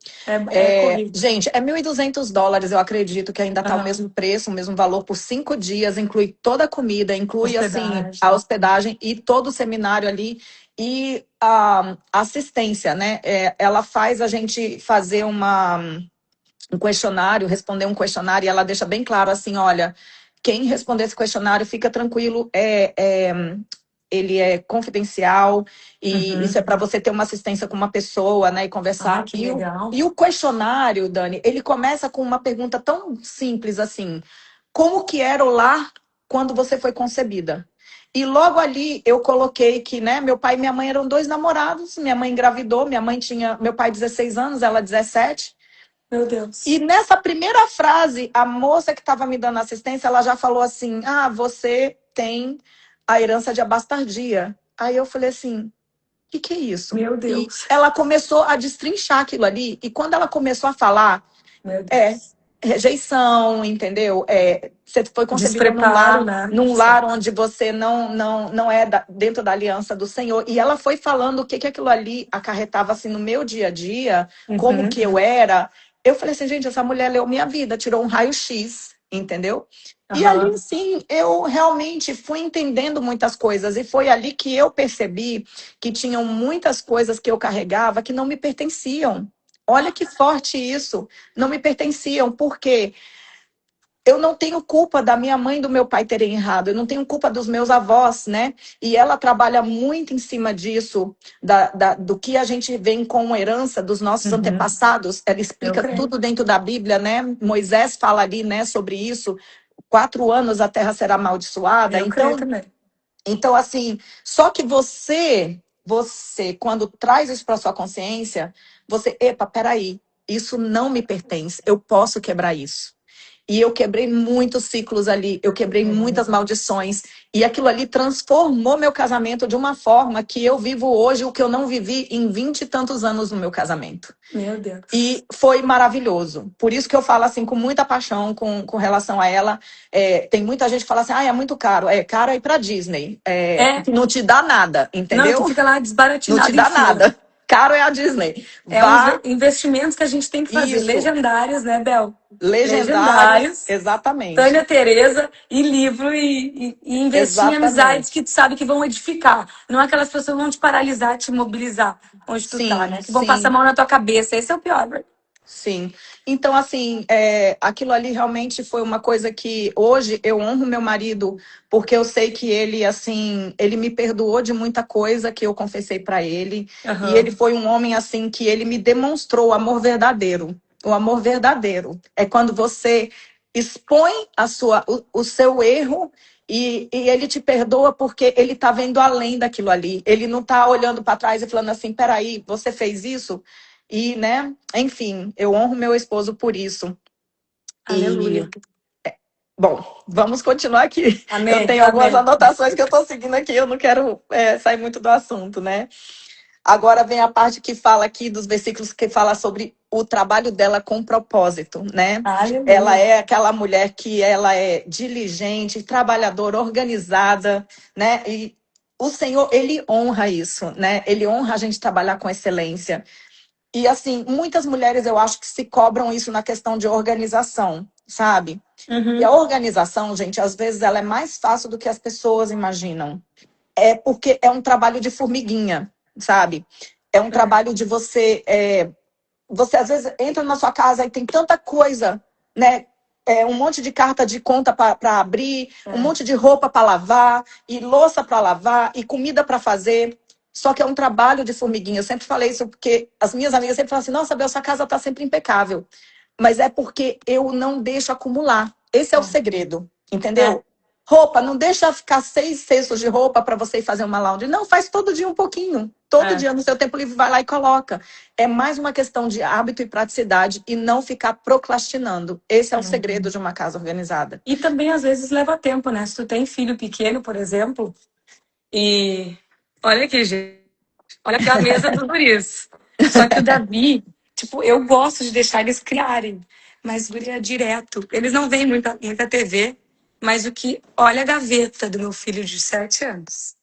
É corrido. Gente, é US$ 1.200, eu acredito que ainda está o Aham. mesmo preço, o mesmo valor por 5 dias, inclui toda a comida, inclui assim a Hospedagem. hospedagem e todo o seminário ali e a assistência, né? Ela faz a gente fazer um questionário, responder um questionário, e ela deixa bem claro assim, olha, quem responder esse questionário, fica tranquilo, ele é confidencial, e isso Uhum. é para você ter uma assistência com uma pessoa, né, e Ah, conversar. que E legal. o questionário, Dani, ele começa com uma pergunta tão simples assim: como que era o lar quando você foi concebida? E logo ali eu coloquei que, né, meu pai e minha mãe eram dois namorados, minha mãe engravidou, meu pai 16 anos, ela 17. Meu E Deus. nessa primeira frase, a moça que estava me dando assistência, ela já falou assim: ah, você tem a herança de abastardia. Aí eu falei assim: que é isso? Meu E Deus. ela começou a destrinchar aquilo ali. E quando ela começou a falar, Meu é Deus. rejeição, entendeu? Você foi concebida Despreparo, né? num Sim. lar onde você não é dentro da aliança do Senhor. E ela foi falando o que, que aquilo ali acarretava assim no meu dia a dia, como Uhum. que eu era. Eu falei assim, gente, essa mulher leu minha vida, tirou um raio-x, entendeu? E ali, Aham. sim, eu realmente fui entendendo muitas coisas. E foi ali que eu percebi que tinham muitas coisas que eu carregava que não me pertenciam. Olha que forte isso. Não me pertenciam, porque eu não tenho culpa da minha mãe e do meu pai terem errado, eu não tenho culpa dos meus avós, né? E ela trabalha muito em cima disso, do que a gente vem como herança dos nossos Uhum. antepassados. Ela Eu explica creio. tudo dentro da Bíblia, né? Moisés fala ali, né, sobre isso. 4 anos a terra será amaldiçoada. Eu creio também. Então, assim, só que você, quando traz isso para sua consciência, epa, peraí, isso não me pertence, eu posso quebrar isso. E eu quebrei muitos ciclos ali, eu quebrei muitas Uhum. maldições. E aquilo ali transformou meu casamento de uma forma que eu vivo hoje o que eu não vivi em 20 e tantos anos no meu casamento. Meu Deus. E foi maravilhoso. Por isso que eu falo assim com muita paixão com relação a ela. Tem muita gente que fala assim, ah, é muito caro. É caro ir para Disney. É. Não te dá nada, Não, tu entendeu? fica lá Não te desbaratinado em dá fila. nada. Caro é a Disney. É uns Vá, investimentos que a gente tem que fazer. isso. Legendários, né, Bel? Legendários, Legendários. exatamente. Tânia Tereza e livro e investir em amizades Exatamente. que tu sabe que vão edificar. Não aquelas pessoas que vão te paralisar, te imobilizar onde tu tá, Sim, né? Que vão passar a sim. mão na tua cabeça. Esse é o pior, né? Sim. Então, assim, aquilo ali realmente foi uma coisa que hoje eu honro meu marido, porque eu sei que ele, assim, ele me perdoou de muita coisa que eu confessei para ele. E ele Aham. foi um homem, assim, que ele me demonstrou o amor verdadeiro. O amor verdadeiro é quando você expõe o seu erro e ele te perdoa porque ele tá vendo além daquilo ali. Ele não tá olhando para trás e falando assim, peraí, você fez isso? E, né, enfim, eu honro meu esposo por isso. E, Aleluia. bom, vamos continuar aqui. Eu Amém. tenho algumas Amém. anotações que eu estou seguindo aqui, eu não quero sair muito do assunto, né? Agora vem a parte que fala aqui dos versículos que fala sobre o trabalho dela com propósito, né? Ela Aleluia. é aquela mulher que ela é diligente, trabalhadora, organizada, né? E o Senhor, ele honra isso, né? Ele honra a gente trabalhar com excelência. E assim, muitas mulheres eu acho que se cobram isso na questão de organização, sabe? E a Uhum. organização, gente, às vezes ela é mais fácil do que as pessoas imaginam. É porque é um trabalho de formiguinha, sabe? É um É. trabalho de você às vezes entra na sua casa e tem tanta coisa, né? Um monte de carta de conta para abrir, um É. monte de roupa para lavar, e louça para lavar, e comida para fazer. Só que é um trabalho de formiguinha. Eu sempre falei isso porque as minhas amigas sempre falam assim: nossa, Bel, sua casa está sempre impecável. Mas é porque eu não deixo acumular. Esse é o segredo, É. entendeu? Roupa, não deixa ficar 6 cestos de roupa para você ir fazer uma laundry. Não, faz todo dia um pouquinho. Todo É. dia no seu tempo livre vai lá e coloca. É mais uma questão de hábito e praticidade e não ficar procrastinando. Esse é o É. segredo de uma casa organizada. E também às vezes leva tempo, né? Se tu tem filho pequeno, por exemplo, e olha aqui, gente. Olha aqui a mesa dos guris. Só que o Davi, tipo, eu gosto de deixar eles criarem, mas guri é direto. Eles não veem muita TV. Mas olha a gaveta do meu filho de 7 anos.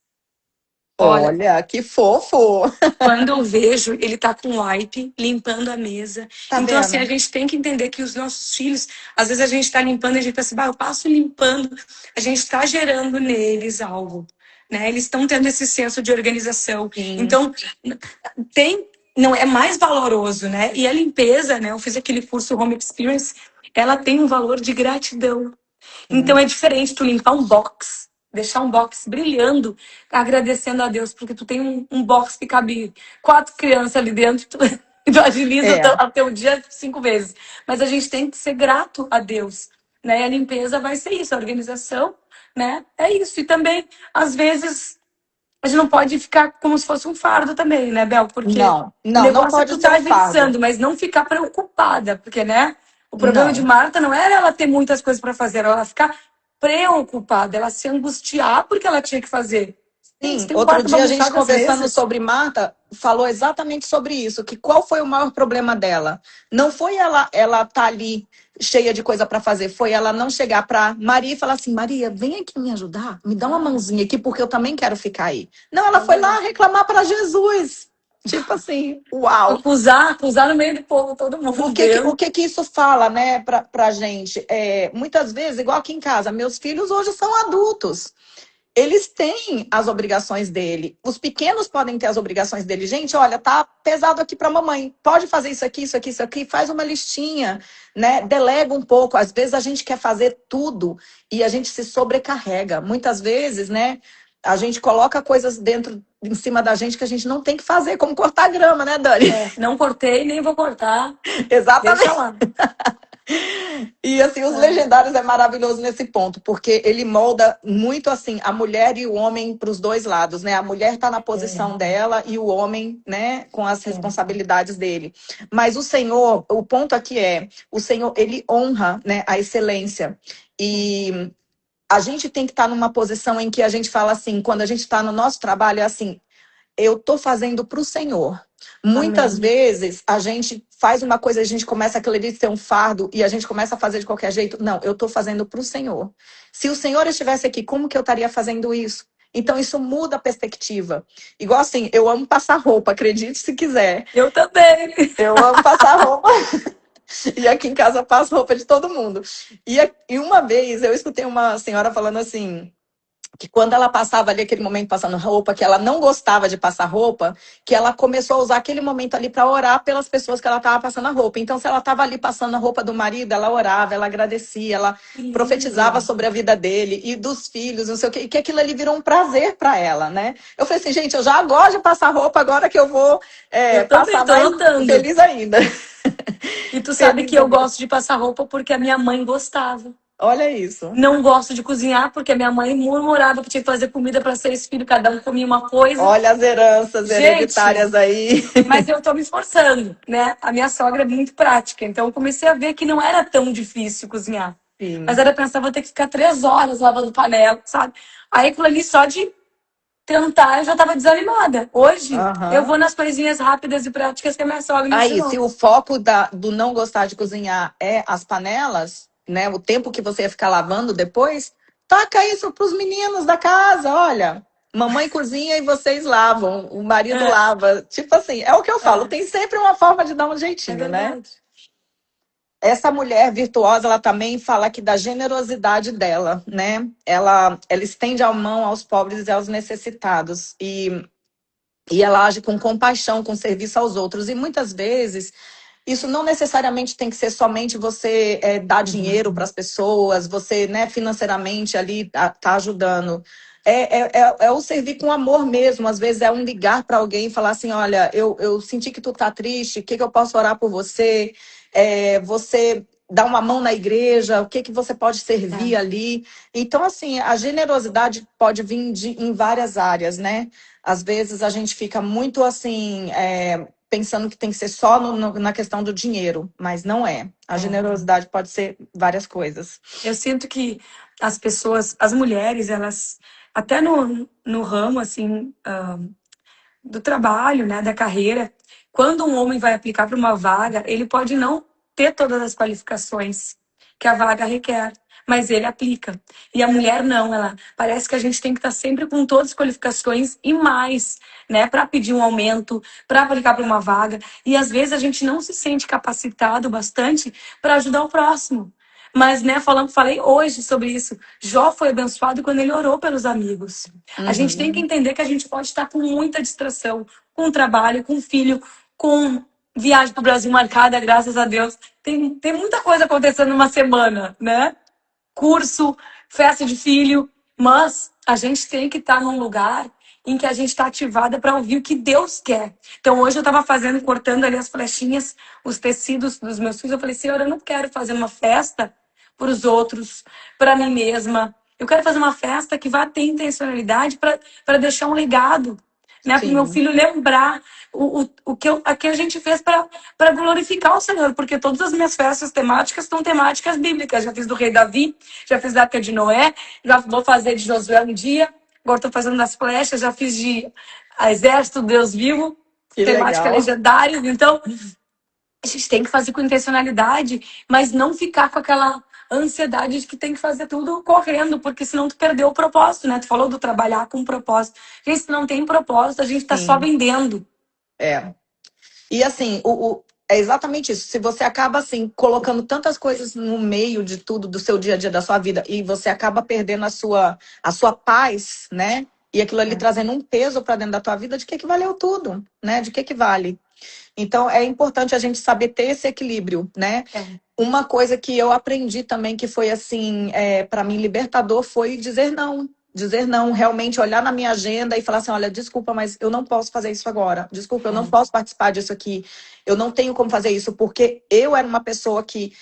Olha, Olha, que fofo. quando eu vejo, ele tá com wipe, limpando a mesa. Tá Então, assim, a vendo? gente tem que entender que os nossos filhos, às vezes a gente tá limpando e a gente pensa, bah, eu passo limpando, a gente tá gerando neles algo, né? Eles estão tendo esse senso de organização. Sim. Então, não é mais valoroso, né? E a limpeza, né? Eu fiz aquele curso Home Experience, ela tem um valor de gratidão. Então Sim. é diferente tu limpar um box, deixar um box brilhando, agradecendo a Deus, porque tu tem um box que cabe 4 crianças ali dentro, tu agiliza É. o teu dia 5 vezes. Mas a gente tem que ser grato a Deus, né? E a limpeza vai ser isso, a organização, né? É isso. E também, às vezes, a gente não pode ficar como se fosse um fardo também, né, Bel? Porque Não, o não, não negócio é pode tu ser tá um fardo. avançando, mas não ficar preocupada, porque, né? O problema de Não. Marta não era ela ter muitas coisas para fazer, era ela ficar preocupada, ela se angustiar porque ela tinha que fazer. Gente, Sim, tem um outro quarto dia a gente bagunçado às conversando vezes. sobre Marta, falou exatamente sobre isso, que qual foi o maior problema dela? Não foi ela tá ali cheia de coisa para fazer, foi ela não chegar para Maria e falar assim: Maria, vem aqui me ajudar, me dá uma Ah, mãozinha aqui porque eu também quero ficar aí. Não, ela é foi lá verdade. reclamar para Jesus. Tipo assim, uau. Acusar no meio do povo, todo mundo O vendo. que que isso fala, né, pra gente? Muitas vezes, igual aqui em casa, meus filhos hoje são adultos. Eles têm as obrigações dele. Os pequenos podem ter as obrigações dele. Gente, olha, tá pesado aqui para mamãe. Pode fazer isso aqui, isso aqui, isso aqui. Faz uma listinha, né? Delega um pouco. Às vezes a gente quer fazer tudo e a gente se sobrecarrega. Muitas vezes, né? A gente coloca coisas dentro, em cima da gente que a gente não tem que fazer, como cortar grama, né, Dani? É, não cortei, nem vou cortar. Deixa Exatamente. lá. E assim, os É, legendários é maravilhoso nesse ponto, porque ele molda muito assim a mulher e o homem para os dois lados, né? A mulher está na é, posição dela e o homem, né, com as é. responsabilidades dele. Mas o Senhor, o ponto aqui é, o Senhor, ele honra, né, a excelência. E a gente tem que estar numa posição em que a gente fala assim, quando a gente está no nosso trabalho, é assim, eu estou fazendo para o Senhor. Muitas Amém. vezes a gente faz uma coisa, a gente começa a querer ser um fardo e a gente começa a fazer de qualquer jeito. Não, eu estou fazendo para o Senhor. Se o Senhor estivesse aqui, como que eu estaria fazendo isso? Então isso muda a perspectiva. Igual assim, eu amo passar roupa, acredite se quiser. Eu também. Eu amo passar roupa. E aqui em casa eu passo roupa de todo mundo. E uma vez eu escutei uma senhora falando assim, que quando ela passava ali aquele momento passando roupa, que ela não gostava de passar roupa, que ela começou a usar aquele momento ali para orar pelas pessoas que ela estava passando a roupa. Então, se ela estava ali passando a roupa do marido, ela orava, ela agradecia, ela Que profetizava lindo. sobre a vida dele e dos filhos, não sei o quê, e que aquilo ali virou um prazer para ela, né? Eu falei assim, gente, eu já gosto de passar roupa, agora que eu vou Eu também passar tô mais notando. feliz ainda. E tu sabe Feliz que eu ainda. gosto de passar roupa porque a minha mãe gostava. Olha isso. Não gosto de cozinhar porque a minha mãe murmurava que tinha que fazer comida para 6 filhos, cada um comia uma coisa. Olha as heranças Gente, hereditárias aí. mas eu tô me esforçando, né? A minha sogra é muito prática, então eu comecei a ver que não era tão difícil cozinhar. Mas Sim. era pensar, vou ter que ficar 3 horas lavando panela, sabe? Aí aquilo ali só de tentar eu já tava desanimada. Hoje eu vou Aham. nas coisinhas rápidas e práticas que a minha sogra me Aí, se ensinou. o foco do não gostar de cozinhar é as panelas, né? O tempo que você ia ficar lavando depois, taca isso para os meninos da casa, olha. Mamãe cozinha e vocês lavam, o marido É, lava. Tipo assim, é o que eu falo, é, tem sempre uma forma de dar um é jeitinho, né? verdade. Essa mulher virtuosa, ela também fala aqui da generosidade dela, né? Ela estende a mão aos pobres e aos necessitados. E ela age com compaixão, com serviço aos outros. E muitas vezes isso não necessariamente tem que ser somente você dar dinheiro para as pessoas, você, né, financeiramente ali tá ajudando. É o servir com amor mesmo. Às vezes é um ligar para alguém e falar assim: olha, eu senti que tu tá triste, o que eu posso orar por você? Você dar uma mão na igreja, o que você pode servir É. ali. Então, assim, a generosidade pode vir em várias áreas, né? Às vezes a gente fica muito assim, pensando que tem que ser só na questão do dinheiro, mas não é. A É. generosidade pode ser várias coisas. Eu sinto que as pessoas, as mulheres, elas, até no ramo, assim, do trabalho, né, da carreira, quando um homem vai aplicar para uma vaga, ele pode não ter todas as qualificações que a vaga requer, mas ele aplica. E a mulher não, ela parece que a gente tem que estar sempre com todas as qualificações e mais, né, para pedir um aumento, para aplicar para uma vaga, e às vezes a gente não se sente capacitado bastante para ajudar o próximo. Mas, né, falei hoje sobre isso. Jó foi abençoado quando ele orou pelos amigos. A gente tem que entender que a gente pode estar com muita distração, com trabalho, com filho, com viagem para o Brasil marcada, graças a Deus. Tem muita coisa acontecendo numa semana, né? Curso, festa de filho, mas a gente tem que estar num lugar em que a gente está ativada para ouvir o que Deus quer. Então hoje eu estava cortando ali as flechinhas, os tecidos dos meus filhos. Eu falei, Senhor, eu não quero fazer uma festa para os outros, para mim mesma. Eu quero fazer uma festa que vá ter intencionalidade para deixar um legado, né? Para o meu Sim, filho lembrar a que a gente fez para glorificar o Senhor, porque todas as minhas festas temáticas são temáticas bíblicas. Já fiz do rei Davi, já fiz da Arca de Noé, já vou fazer de Josué um dia, agora estou fazendo das flechas, já fiz de Exército, Deus Vivo, que temática legal. legendária. Então, a gente tem que fazer com intencionalidade, mas não ficar com aquela ansiedade de que tem que fazer tudo correndo, porque senão tu perdeu o propósito, né? Tu falou do trabalhar com propósito. Gente, se não tem propósito, a gente tá só Sim, vendendo. é. E assim, é exatamente isso. Se você acaba assim colocando tantas coisas no meio de tudo do seu dia a dia, da sua vida, e você acaba perdendo a sua paz, né? E aquilo ali trazendo um peso para dentro da tua vida, de que valeu tudo, né? De que vale? Então é importante a gente saber ter esse equilíbrio, né? É. Uma coisa que eu aprendi também que foi assim, para mim libertador, foi dizer não. Dizer não, realmente olhar na minha agenda e falar assim, olha, desculpa, mas eu não posso fazer isso agora. Desculpa, eu não posso participar disso aqui. Eu não tenho como fazer isso, porque eu era uma pessoa que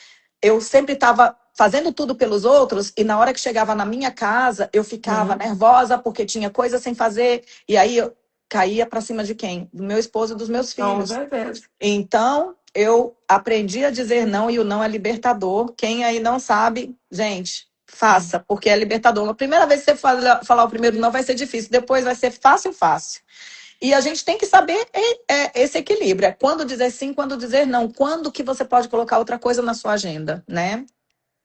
eu sempre estava fazendo tudo pelos outros e na hora que chegava na minha casa, eu ficava nervosa porque tinha coisa sem fazer e aí eu caía para cima de quem? Do meu esposo e dos meus Com filhos. certeza. Então, eu aprendi a dizer não e o não é libertador. Quem aí não sabe, gente, faça, porque é libertador. A primeira vez que você falar o primeiro não vai ser difícil, depois vai ser fácil, fácil. E a gente tem que saber esse equilíbrio. É quando dizer sim, quando dizer não. Quando que você pode colocar outra coisa na sua agenda, né?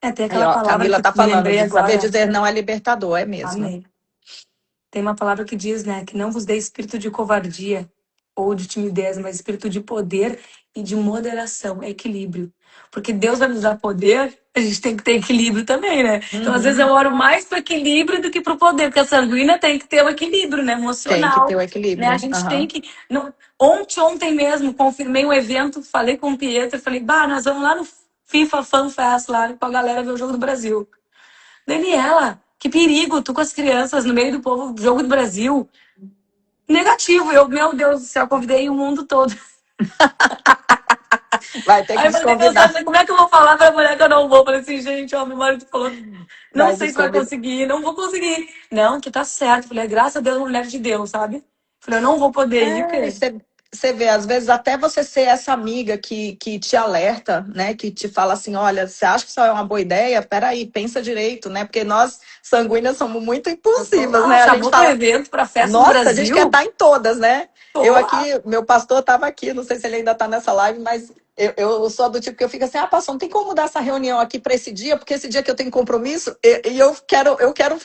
É, tem Aí, aquela ó, palavra Camila que tá me falando lembrei de saber agora. dizer não é libertador, é mesmo. Amém. Tem uma palavra que diz, né, que não vos dê espírito de covardia ou de timidez, mas espírito de poder e de moderação, equilíbrio. Porque Deus vai nos dar poder, a gente tem que ter equilíbrio também, né? Então, às vezes, eu oro mais para equilíbrio do que para o poder, porque a sanguínea tem que ter o equilíbrio, né? Tem que ter Emocional, o né? A equilíbrio. gente tem Aham. que. Não... Ontem mesmo, confirmei um evento, falei com o Pietro, falei, bah, nós vamos lá no FIFA Fan Fest, lá com a galera ver o Jogo do Brasil. Daniela, que perigo, tu com as crianças no meio do povo, jogo do Brasil. Negativo, meu Deus do céu, convidei o mundo todo. Vai ter que Aí eu fiquei desconvidar. pensando, como é que eu vou falar pra mulher que eu não vou? Falei assim, gente, ó, meu marido falou, não Vai sei se vai desconvidar. conseguir, não vou conseguir. Não, tu tá certo. Falei, graças a Deus, mulher de Deus, sabe? Falei, eu não vou poder ir, o É, e quê? você vê, às vezes, até você ser essa amiga que te alerta, né? Que te fala assim, olha, você acha que isso é uma boa ideia? Peraí, pensa direito, né? Porque nós, sanguíneas, somos muito Eu tô impulsivas, lá, né? A gente chamou pro fala, evento, pra festa do nossa, a gente quer Brasil. estar em todas, né? Tô Eu lá. aqui, meu pastor estava aqui, não sei se ele ainda está nessa live, mas eu sou do tipo que eu fico assim, pastor, não tem como mudar essa reunião aqui para esse dia, porque esse dia que eu tenho compromisso, e eu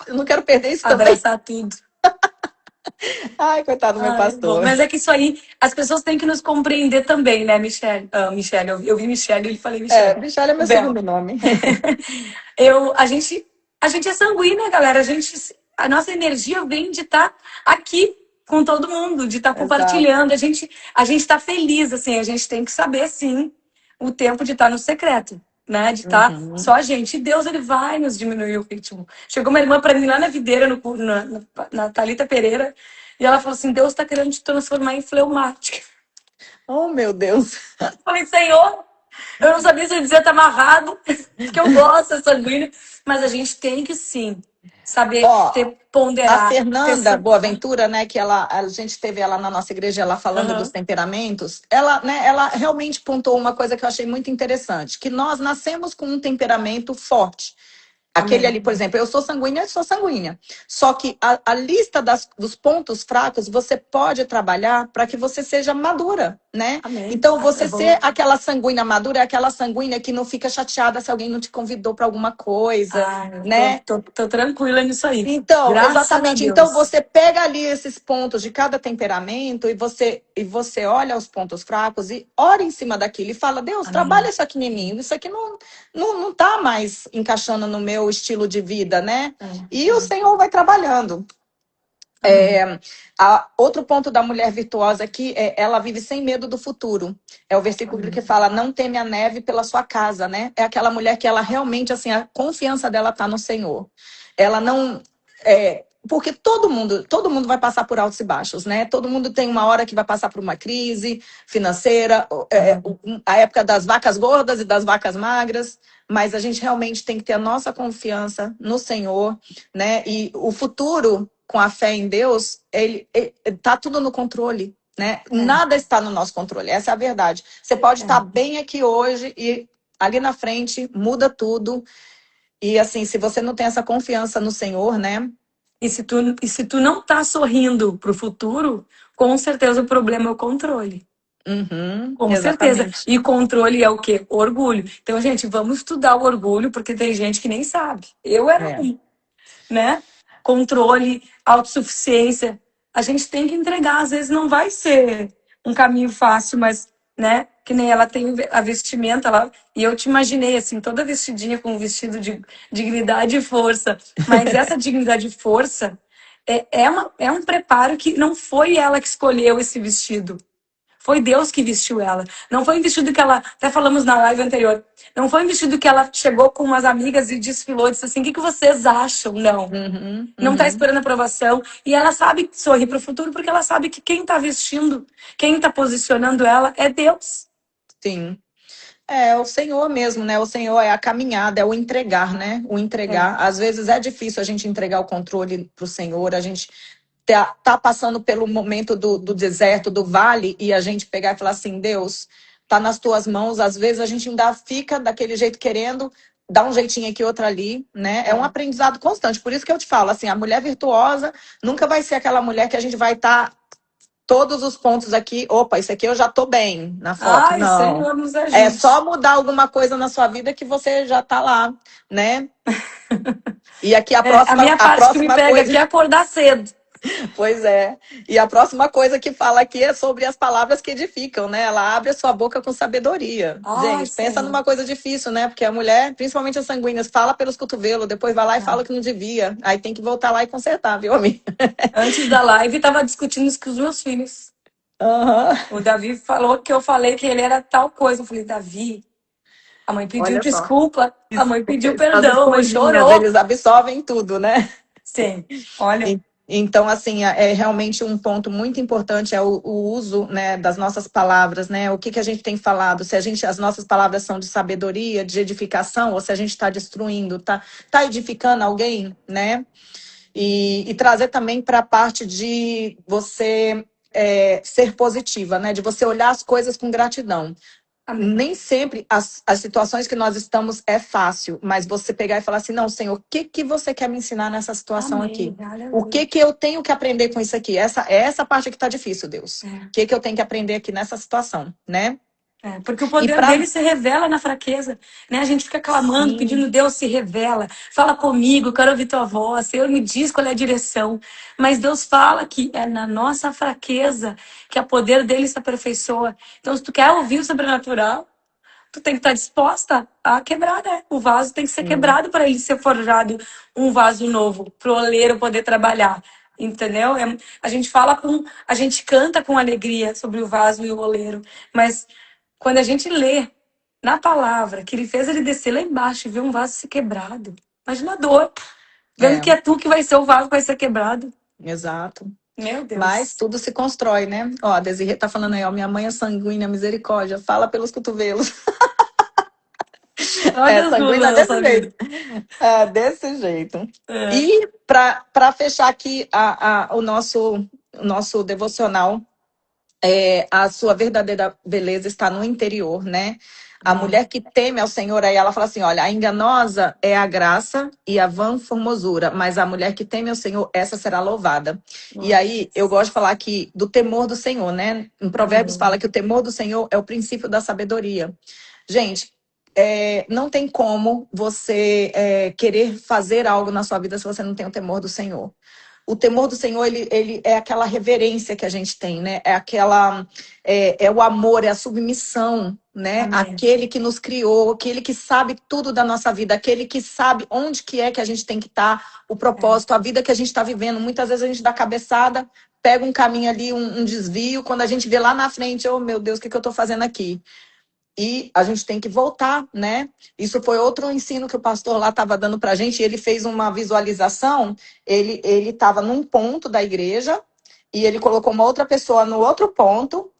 não quero perder isso também. Abraçar tudo. Ai, coitado do meu Ai, bom, pastor. mas é que isso aí, as pessoas têm que nos compreender também, né, Michelle? Ah, Michelle, eu vi Michelle e falei É, Michelle. Michelle é meu Bel. segundo nome. A gente é sanguínea, galera. A nossa energia vem de estar aqui com todo mundo, de estar Exato. compartilhando. A gente está feliz, assim. A gente tem que saber, sim, o tempo de estar no secreto, né? De estar só Uhum. a gente. E Deus, ele vai nos diminuir o ritmo. Chegou uma irmã para mim lá na videira, na Thalita Pereira, e ela falou assim: Deus está querendo te transformar em fleumática. Oh, meu Deus. Falei, Senhor, eu não sabia se eu dizia tá amarrado, porque eu gosto dessa sanguínea, mas a gente tem que sim saber Ó, a ponderar, Fernanda Boaventura, né, que a gente teve ela na nossa igreja, ela falando dos Aham. temperamentos, ela realmente pontuou uma coisa que eu achei muito interessante, que nós nascemos com um temperamento forte. Aquele Amém. ali, por exemplo, eu sou sanguínea. Só que a lista dos pontos fracos você pode trabalhar para que você seja madura, né? Amém. Então, Ah, é você bom. ser aquela sanguínea madura é aquela sanguínea que não fica chateada se alguém não te convidou para alguma coisa, Ah, eu né? tô tranquila nisso aí. Então, Graças a exatamente. Então, Deus. você pega ali esses pontos de cada temperamento e você olha os pontos fracos e ora em cima daquilo e fala: Deus, trabalha Amém. isso aqui em mim. Isso aqui não tá mais encaixando no meu estilo de vida, né? É, E o é. Senhor vai trabalhando. Amém. Outro ponto da mulher virtuosa aqui é ela vive sem medo do futuro. É o versículo que Amém. fala: não teme a neve pela sua casa, né? É aquela mulher que ela realmente, assim, a confiança dela tá no Senhor. Ela não. Porque todo mundo vai passar por altos e baixos, né? Todo mundo tem uma hora que vai passar por uma crise financeira, Aham. a época das vacas gordas e das vacas magras, mas a gente realmente tem que ter a nossa confiança no Senhor, né? E o futuro, com a fé em Deus, ele tá tudo no controle, né? É, Nada está no nosso controle, essa é a verdade. Você pode estar é. bem aqui hoje e ali na frente muda tudo. E assim, se você não tem essa confiança no Senhor, né? E se tu não tá sorrindo pro futuro, com certeza o problema é o controle. Uhum, Com certeza. exatamente. E controle é o quê? Orgulho. Então, gente, vamos estudar o orgulho, porque tem gente que nem sabe. Eu era É. um, né? Controle, autossuficiência. A gente tem que entregar. Às vezes não vai ser um caminho fácil, mas, né? Que nem ela tem a vestimenta lá. E eu te imaginei, assim, toda vestidinha com um vestido de dignidade e força. Mas essa dignidade e força é um preparo que não foi ela que escolheu esse vestido. Foi Deus que vestiu ela. Não foi um vestido que ela. Até falamos na live anterior. Não foi um vestido que ela chegou com umas amigas e desfilou e disse assim: o que que vocês acham? Não. Uhum, Não está uhum, esperando aprovação. E ela sabe sorrir para o futuro porque ela sabe que quem está vestindo, quem está posicionando ela é Deus. sim. É o Senhor mesmo, né? O Senhor é a caminhada, é o entregar, né? O É. entregar. Às vezes é difícil a gente entregar o controle para o Senhor, a gente tá passando pelo momento do deserto, do vale, e a gente pegar e falar assim: Deus, tá nas tuas mãos. Às vezes a gente ainda fica daquele jeito querendo dar um jeitinho aqui, outro ali, né? É um É. aprendizado constante. Por isso que eu te falo, assim, a mulher virtuosa nunca vai ser aquela mulher que a gente vai estar todos os pontos aqui. Opa, isso aqui eu já tô bem na foto. Ai, Não. Senhor, nos É só ajude. mudar alguma coisa na sua vida que você já tá lá, né? E aqui a É, a próxima, minha a parte que me próxima pega coisa. aqui é acordar cedo. Pois é. E a próxima coisa que fala aqui é sobre as palavras que edificam, né? Ela abre a sua boca com sabedoria. Ai, Gente, pensa Senhor. numa coisa difícil, né? Porque a mulher, principalmente as sanguíneas, fala pelos cotovelos, depois vai lá e fala É. que não devia. Aí tem que voltar lá e consertar, viu, amiga? Antes da live, estava discutindo isso com os meus filhos. Aham. O Davi falou que eu falei que ele era tal coisa. Eu falei, Davi, a mãe pediu Olha só. desculpa, a mãe pediu As perdão, a mãe esponjinhas, chorou. eles absorvem tudo, né? Sim, olha, Então, assim, é realmente um ponto muito importante é o uso, né, das nossas palavras, né? O que que a gente tem falado? Se as nossas palavras são de sabedoria, de edificação, ou se a gente está destruindo, tá edificando alguém, né? E trazer também para a parte de você ser positiva, né? De você olhar as coisas com gratidão. amém. Nem sempre as situações que nós estamos é fácil, mas você pegar e falar assim: não, Senhor, o que que você quer me ensinar nessa situação Amém, aqui? O aleluia. que que eu tenho que aprender com isso aqui? Essa parte que tá difícil, Deus. O É, que que eu tenho que aprender aqui nessa situação, né? porque o E poder para dele se revela na fraqueza, né? A gente fica clamando, sim, pedindo, Deus se revela, fala comigo, eu quero ouvir tua voz, Senhor me diz qual é a direção. Mas Deus fala que é na nossa fraqueza que o poder dele se aperfeiçoa. Então, se tu quer ouvir o sobrenatural, tu tem que estar disposta a quebrar, né? O vaso tem que ser sim, quebrado para ele ser forjado um vaso novo, para o oleiro poder trabalhar. Entendeu? A gente canta com alegria sobre o vaso e o oleiro, mas quando a gente lê na palavra que ele fez ele descer lá embaixo e ver um vaso ser quebrado, imagina a dor, vendo é, que é tu que vai ser o vaso que vai ser quebrado. exato. Meu Mas Deus. tudo se constrói, né? Ó, a Desirê tá falando aí, ó, minha mãe é sanguínea, misericórdia, fala pelos cotovelos. Só É, Jesus na sanguínea nossa desse vida. jeito. É, desse jeito. É. E para fechar aqui o nosso devocional, a sua verdadeira beleza está no interior, né? A mulher que teme ao Senhor, aí ela fala assim, olha, a enganosa é a graça e a vã formosura, mas a mulher que teme ao Senhor, essa será louvada. E aí, eu gosto de falar aqui do temor do Senhor, né? Em Provérbios fala que o temor do Senhor é o princípio da sabedoria. Gente, não tem como você querer fazer algo na sua vida se você não tem o temor do Senhor. O temor do Senhor, ele é aquela reverência que a gente tem, né? É o amor, é a submissão, né? Amém. Aquele que nos criou, aquele que sabe tudo da nossa vida, aquele que sabe onde que é que a gente tem que estar, o propósito, a vida que a gente está vivendo. Muitas vezes a gente dá cabeçada, pega um caminho ali, um desvio, quando a gente vê lá na frente, oh meu Deus, o que eu estou fazendo aqui? E a gente tem que voltar, né? Isso foi outro ensino que o pastor lá estava dando para a gente. Ele fez uma visualização. Ele estava num ponto da igreja e ele colocou uma outra pessoa no outro ponto.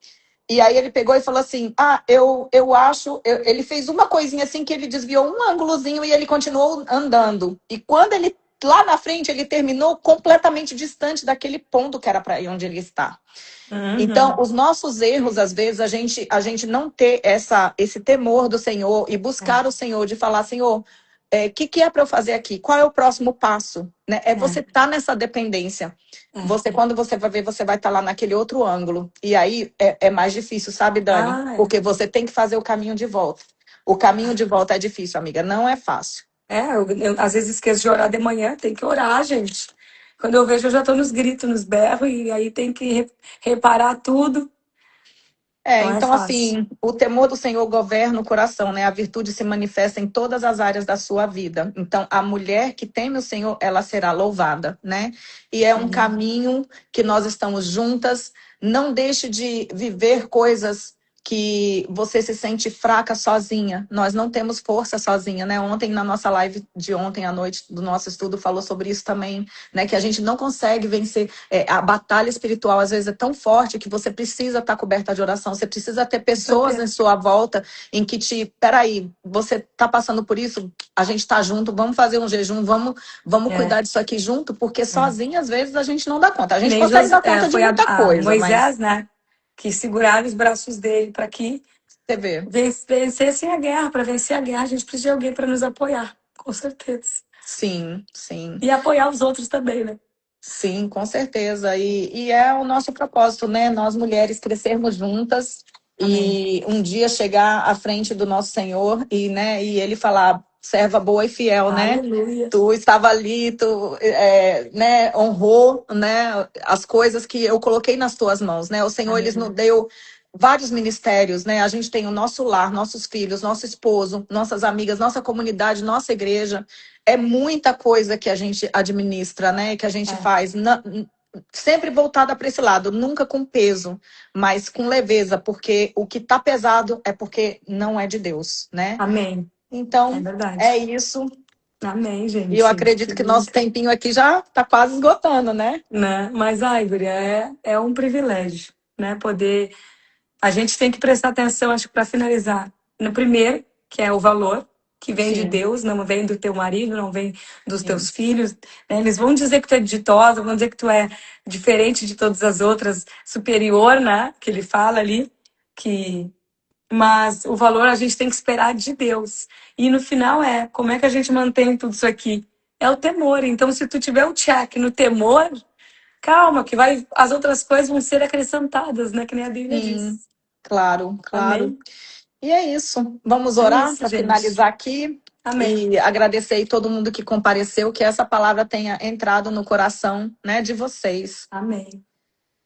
E aí ele pegou e falou assim: eu acho. Ele fez uma coisinha assim que ele desviou um ângulozinho e ele continuou andando. E quando ele lá na frente ele terminou completamente distante daquele ponto que era para ir onde ele está. Então, os nossos erros, às vezes, a gente não ter esse temor do Senhor e buscar o Senhor, de falar, Senhor, o que é para eu fazer aqui? Qual é o próximo passo? Né? Você estar nessa dependência. Quando você vai ver, você vai estar lá naquele outro ângulo. E aí é mais difícil, sabe, Dani? Porque você tem que fazer o caminho de volta. O caminho de volta é difícil, amiga. Não é fácil. Eu às vezes esqueço de orar de manhã, tem que orar, gente. Quando eu vejo, eu já tô nos gritos, nos berros, e aí tem que reparar tudo. Não é Então, fácil. assim, o temor do Senhor governa o coração, né? A virtude se manifesta em todas as áreas da sua vida. Então, a mulher que teme o Senhor, ela será louvada, né? E é um caminho que nós estamos juntas. Não deixe de viver coisas que você se sente fraca sozinha. Nós não temos força sozinha, né? Ontem, na nossa live de ontem à noite, do nosso estudo, falou sobre isso também, né? Que a gente não consegue vencer. A batalha espiritual, às vezes, é tão forte que você precisa estar coberta de oração. Você precisa ter pessoas em sua volta em que peraí, você está passando por isso? A gente está junto, vamos fazer um jejum, vamos cuidar disso aqui junto, porque sozinha, às vezes, a gente não dá conta. A gente consegue dar conta de muita coisa. Moisés, né? Que seguraram os braços dele para que vencessem a guerra. Para vencer a guerra, a gente precisa de alguém para nos apoiar, com certeza. Sim, sim. E apoiar os outros também, né? Sim, com certeza. E é o nosso propósito, né? Nós mulheres crescermos juntas. Amém. E um dia chegar à frente do nosso Senhor e ele falar, serva boa e fiel, Aleluia. né? Tu estava ali, tu honrou, né, as coisas que eu coloquei nas tuas mãos, né? O Senhor, Ele nos deu vários ministérios, né? A gente tem o nosso lar, nossos filhos, nosso esposo, nossas amigas, nossa comunidade, nossa igreja. É muita coisa que a gente administra, né? Que a gente faz. Sempre voltada para esse lado, nunca com peso, mas com leveza, porque o que está pesado é porque não é de Deus, né? Amém. Então, é isso. Amém, gente. E eu acredito que nosso tempinho aqui já está quase esgotando, né? Mas, Guria, é um privilégio, né? Poder. A gente tem que prestar atenção, acho que para finalizar, no primeiro, que é o valor, que vem de Deus, não vem do teu marido, não vem dos teus filhos. Né? Eles vão dizer que tu é ditosa, vão dizer que tu é diferente de todas as outras, superior, né? Que ele fala ali, mas o valor a gente tem que esperar de Deus. E no final como é que a gente mantém tudo isso aqui? É o temor. Então, se tu tiver o check no temor, calma, que as outras coisas vão ser acrescentadas, né? Que nem a Bíblia diz. Claro. Amém? E é isso. Vamos orar para finalizar aqui. Amém. E agradecer aí todo mundo que compareceu, que essa palavra tenha entrado no coração, né, de vocês. Amém.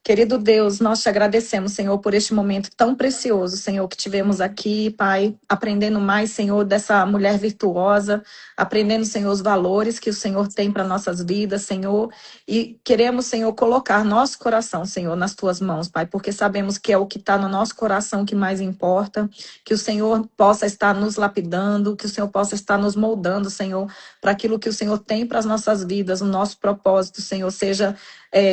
Querido Deus, nós te agradecemos, Senhor, por este momento tão precioso, Senhor, que tivemos aqui, Pai, aprendendo mais, Senhor, dessa mulher virtuosa, aprendendo, Senhor, os valores que o Senhor tem para nossas vidas, Senhor, e queremos, Senhor, colocar nosso coração, Senhor, nas tuas mãos, Pai, porque sabemos que é o que está no nosso coração que mais importa, que o Senhor possa estar nos lapidando, que o Senhor possa estar nos moldando, Senhor, para aquilo que o Senhor tem para as nossas vidas, o nosso propósito, Senhor, seja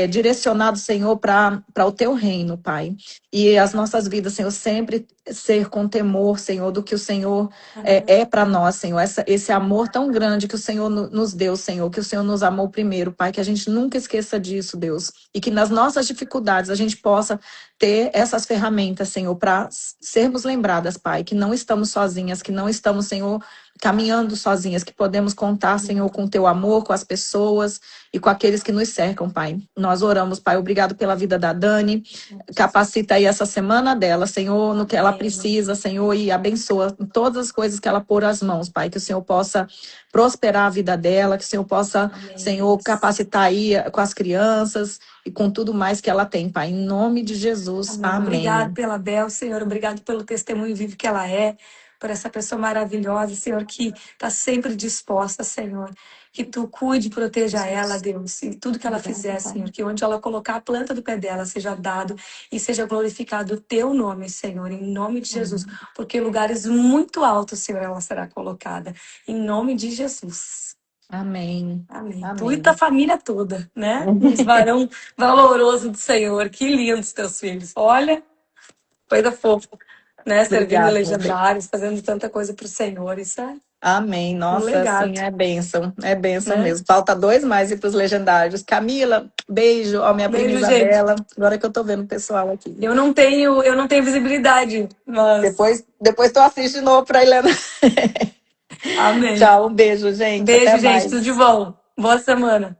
direcionado, Senhor, para o teu reino, Pai. E as nossas vidas, Senhor, sempre ser com temor, Senhor, do que o Senhor é para nós, Senhor. Esse amor tão grande que o Senhor nos deu, Senhor, que o Senhor nos amou primeiro, Pai, que a gente nunca esqueça disso, Deus. E que nas nossas dificuldades a gente possa ter essas ferramentas, Senhor, para sermos lembradas, Pai, que não estamos sozinhas, que não estamos, Senhor, caminhando sozinhas, que podemos contar, Senhor, com o teu amor, com as pessoas e com aqueles que nos cercam, Pai. Nós oramos, Pai, obrigado pela vida da Dani, capacita aí essa semana dela, Senhor, no que ela precisa, Senhor, e abençoa em todas as coisas que ela pôr as mãos, Pai, que o Senhor possa prosperar a vida dela, que o Senhor possa, Senhor, capacitar aí com as crianças e com tudo mais que ela tem, Pai, em nome de Jesus, amém. Obrigado pela Bel, Senhor, obrigado pelo testemunho vivo que ela é, por essa pessoa maravilhosa, Senhor, que está sempre disposta, Senhor, que Tu cuide e proteja ela, Deus, e tudo que ela fizer, Senhor, que onde ela colocar a planta do pé dela seja dado e seja glorificado o Teu nome, Senhor, em nome de Jesus, porque em lugares muito altos, Senhor, ela será colocada, em nome de Jesus. Amém. Amém. Amém. Tu e tua família toda, né? Uns varão valoroso do Senhor. Que lindos teus filhos. Olha, coisa fofa, né? Servindo Obrigada. legendários, fazendo tanta coisa pro Senhor. Isso é Amém. Nossa, legado, assim, é bênção né? mesmo. Falta 2 mais ir para os legendários. Camila, beijo. Ó, minha prima Beijo, Isabela. Agora que eu tô vendo o pessoal aqui. Eu não tenho visibilidade, mas Depois tu assiste de novo para Helena. amém. Tchau, um beijo, gente. Beijo, Até gente. mais. Tudo de bom. Boa semana.